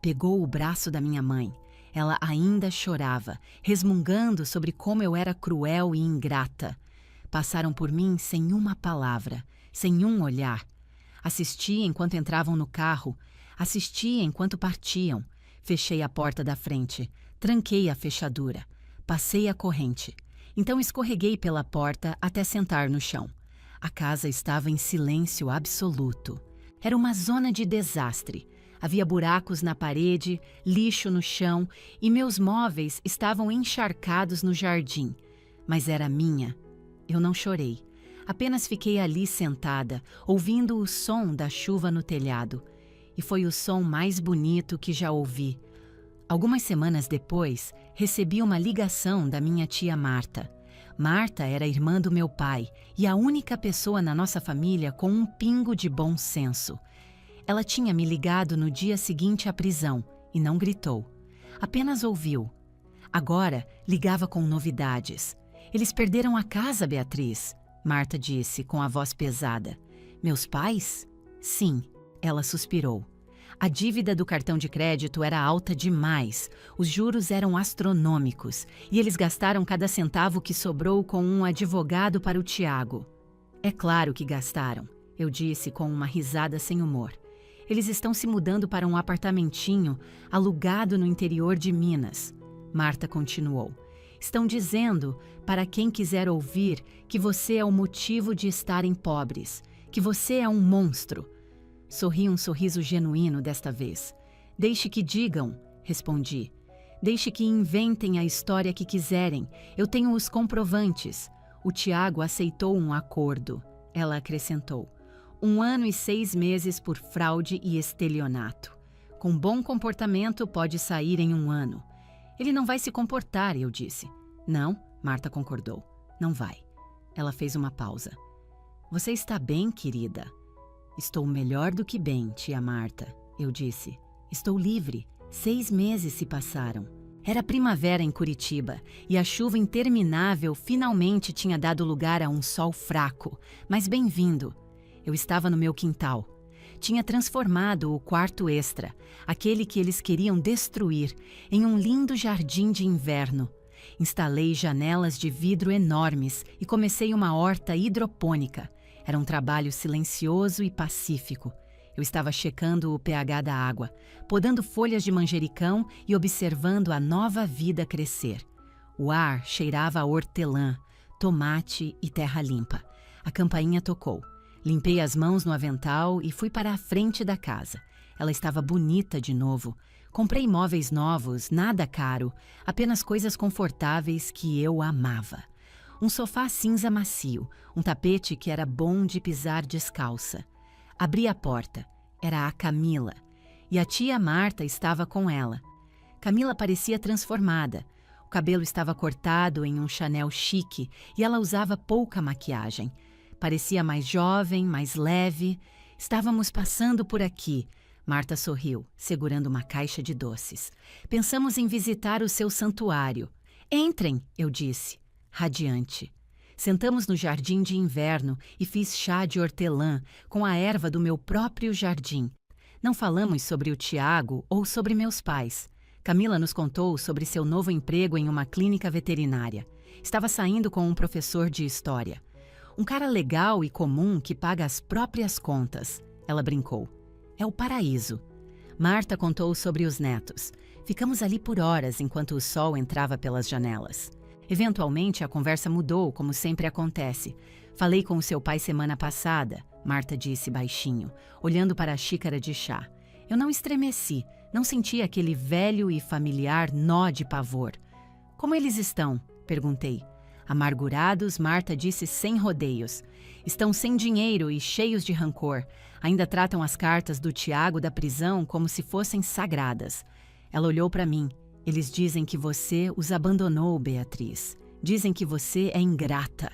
A: pegou o braço da minha mãe. Ela ainda chorava, resmungando sobre como eu era cruel e ingrata. Passaram por mim sem uma palavra, sem um olhar. Assisti enquanto entravam no carro, assisti enquanto partiam. Fechei a porta da frente, tranquei a fechadura, passei a corrente. Então escorreguei pela porta até sentar no chão. A casa estava em silêncio absoluto. Era uma zona de desastre. Havia buracos na parede, lixo no chão e meus móveis estavam encharcados no jardim. Mas era minha. Eu não chorei. Apenas fiquei ali sentada, ouvindo o som da chuva no telhado. E foi o som mais bonito que já ouvi. Algumas semanas depois, recebi uma ligação da minha tia Marta. Marta era irmã do meu pai e a única pessoa na nossa família com um pingo de bom senso. Ela tinha me ligado no dia seguinte à prisão e não gritou. Apenas ouviu. Agora ligava com novidades. Eles perderam a casa, Beatriz, Marta disse com a voz pesada. Meus pais? Sim, ela suspirou. A dívida do cartão de crédito era alta demais, os juros eram astronômicos e eles gastaram cada centavo que sobrou com um advogado para o Tiago. É claro que gastaram, eu disse com uma risada sem humor. Eles estão se mudando para um apartamentinho alugado no interior de Minas. Marta continuou. Estão dizendo, para quem quiser ouvir, que você é o motivo de estarem pobres, que você é um monstro. Sorri um sorriso genuíno desta vez. Deixe que digam, respondi. Deixe que inventem a história que quiserem. Eu tenho os comprovantes. O Tiago aceitou um acordo. Ela acrescentou. 1 ano e 6 meses por fraude e estelionato. Com bom comportamento pode sair em 1 ano. Ele não vai se comportar, eu disse. Não, Marta concordou. Não vai. Ela fez uma pausa. Você está bem, querida? Estou melhor do que bem, tia Marta, eu disse. Estou livre. 6 meses se passaram. Era primavera em Curitiba e a chuva interminável finalmente tinha dado lugar a um sol fraco, mas bem-vindo. Eu estava no meu quintal. Tinha transformado o quarto extra, aquele que eles queriam destruir, em um lindo jardim de inverno. Instalei janelas de vidro enormes e comecei uma horta hidropônica. Era um trabalho silencioso e pacífico. Eu estava checando o pH da água, podando folhas de manjericão e observando a nova vida crescer. O ar cheirava a hortelã, tomate e terra limpa. A campainha tocou. Limpei as mãos no avental e fui para a frente da casa. Ela estava bonita de novo. Comprei móveis novos, nada caro, apenas coisas confortáveis que eu amava. Um sofá cinza macio, um tapete que era bom de pisar descalça. Abri a porta. Era a Camila. E a tia Marta estava com ela. Camila parecia transformada. O cabelo estava cortado em um Chanel chique e ela usava pouca maquiagem. Parecia mais jovem, mais leve. Estávamos passando por aqui. Marta sorriu, segurando uma caixa de doces. Pensamos em visitar o seu santuário. Entrem, eu disse, radiante. Sentamos no jardim de inverno e fiz chá de hortelã com a erva do meu próprio jardim. Não falamos sobre o Tiago ou sobre meus pais. Camila nos contou sobre seu novo emprego em uma clínica veterinária. Estava saindo com um professor de história. Um cara legal e comum que paga as próprias contas. Ela brincou. É o paraíso. Marta contou sobre os netos. Ficamos ali por horas enquanto o sol entrava pelas janelas. Eventualmente, a conversa mudou, como sempre acontece. Falei com o seu pai semana passada, Marta disse baixinho, olhando para a xícara de chá. Eu não estremeci, não senti aquele velho e familiar nó de pavor. Como eles estão? Perguntei. Amargurados, Marta disse sem rodeios. Estão sem dinheiro e cheios de rancor. Ainda tratam as cartas do Tiago da prisão como se fossem sagradas. Ela olhou para mim. Eles dizem que você os abandonou, Beatriz. Dizem que você é ingrata.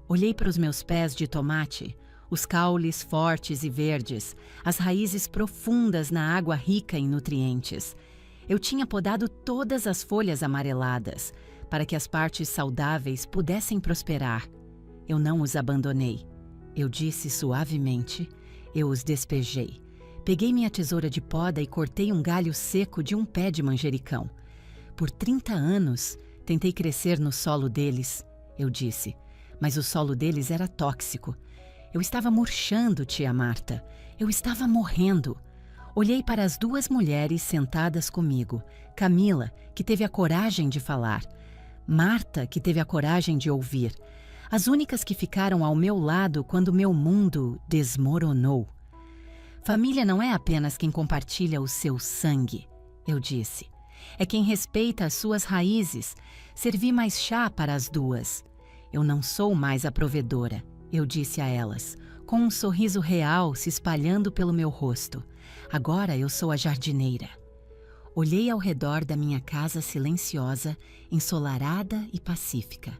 A: Olhei para os meus pés de tomate, os caules fortes e verdes, as raízes profundas na água rica em nutrientes. Eu tinha podado todas as folhas amareladas, para que as partes saudáveis pudessem prosperar. Eu não os abandonei. Eu disse suavemente, eu os despejei. Peguei minha tesoura de poda e cortei um galho seco de um pé de manjericão. Por 30 anos, tentei crescer no solo deles, eu disse, mas o solo deles era tóxico. Eu estava murchando, tia Marta. Eu estava morrendo. Olhei para as duas mulheres sentadas comigo. Camila, que teve a coragem de falar. Marta, que teve a coragem de ouvir. As únicas que ficaram ao meu lado quando meu mundo desmoronou. Família não é apenas quem compartilha o seu sangue, eu disse. É quem respeita as suas raízes. Servi mais chá para as duas. Eu não sou mais a provedora, eu disse a elas, com um sorriso real se espalhando pelo meu rosto. Agora eu sou a jardineira. Olhei ao redor da minha casa silenciosa, ensolarada e pacífica.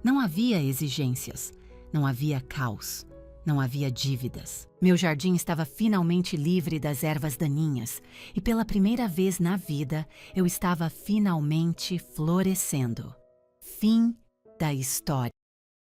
A: Não havia exigências, não havia caos, não havia dívidas. Meu jardim estava finalmente livre das ervas daninhas e pela primeira vez na vida eu estava finalmente florescendo. Fim da história.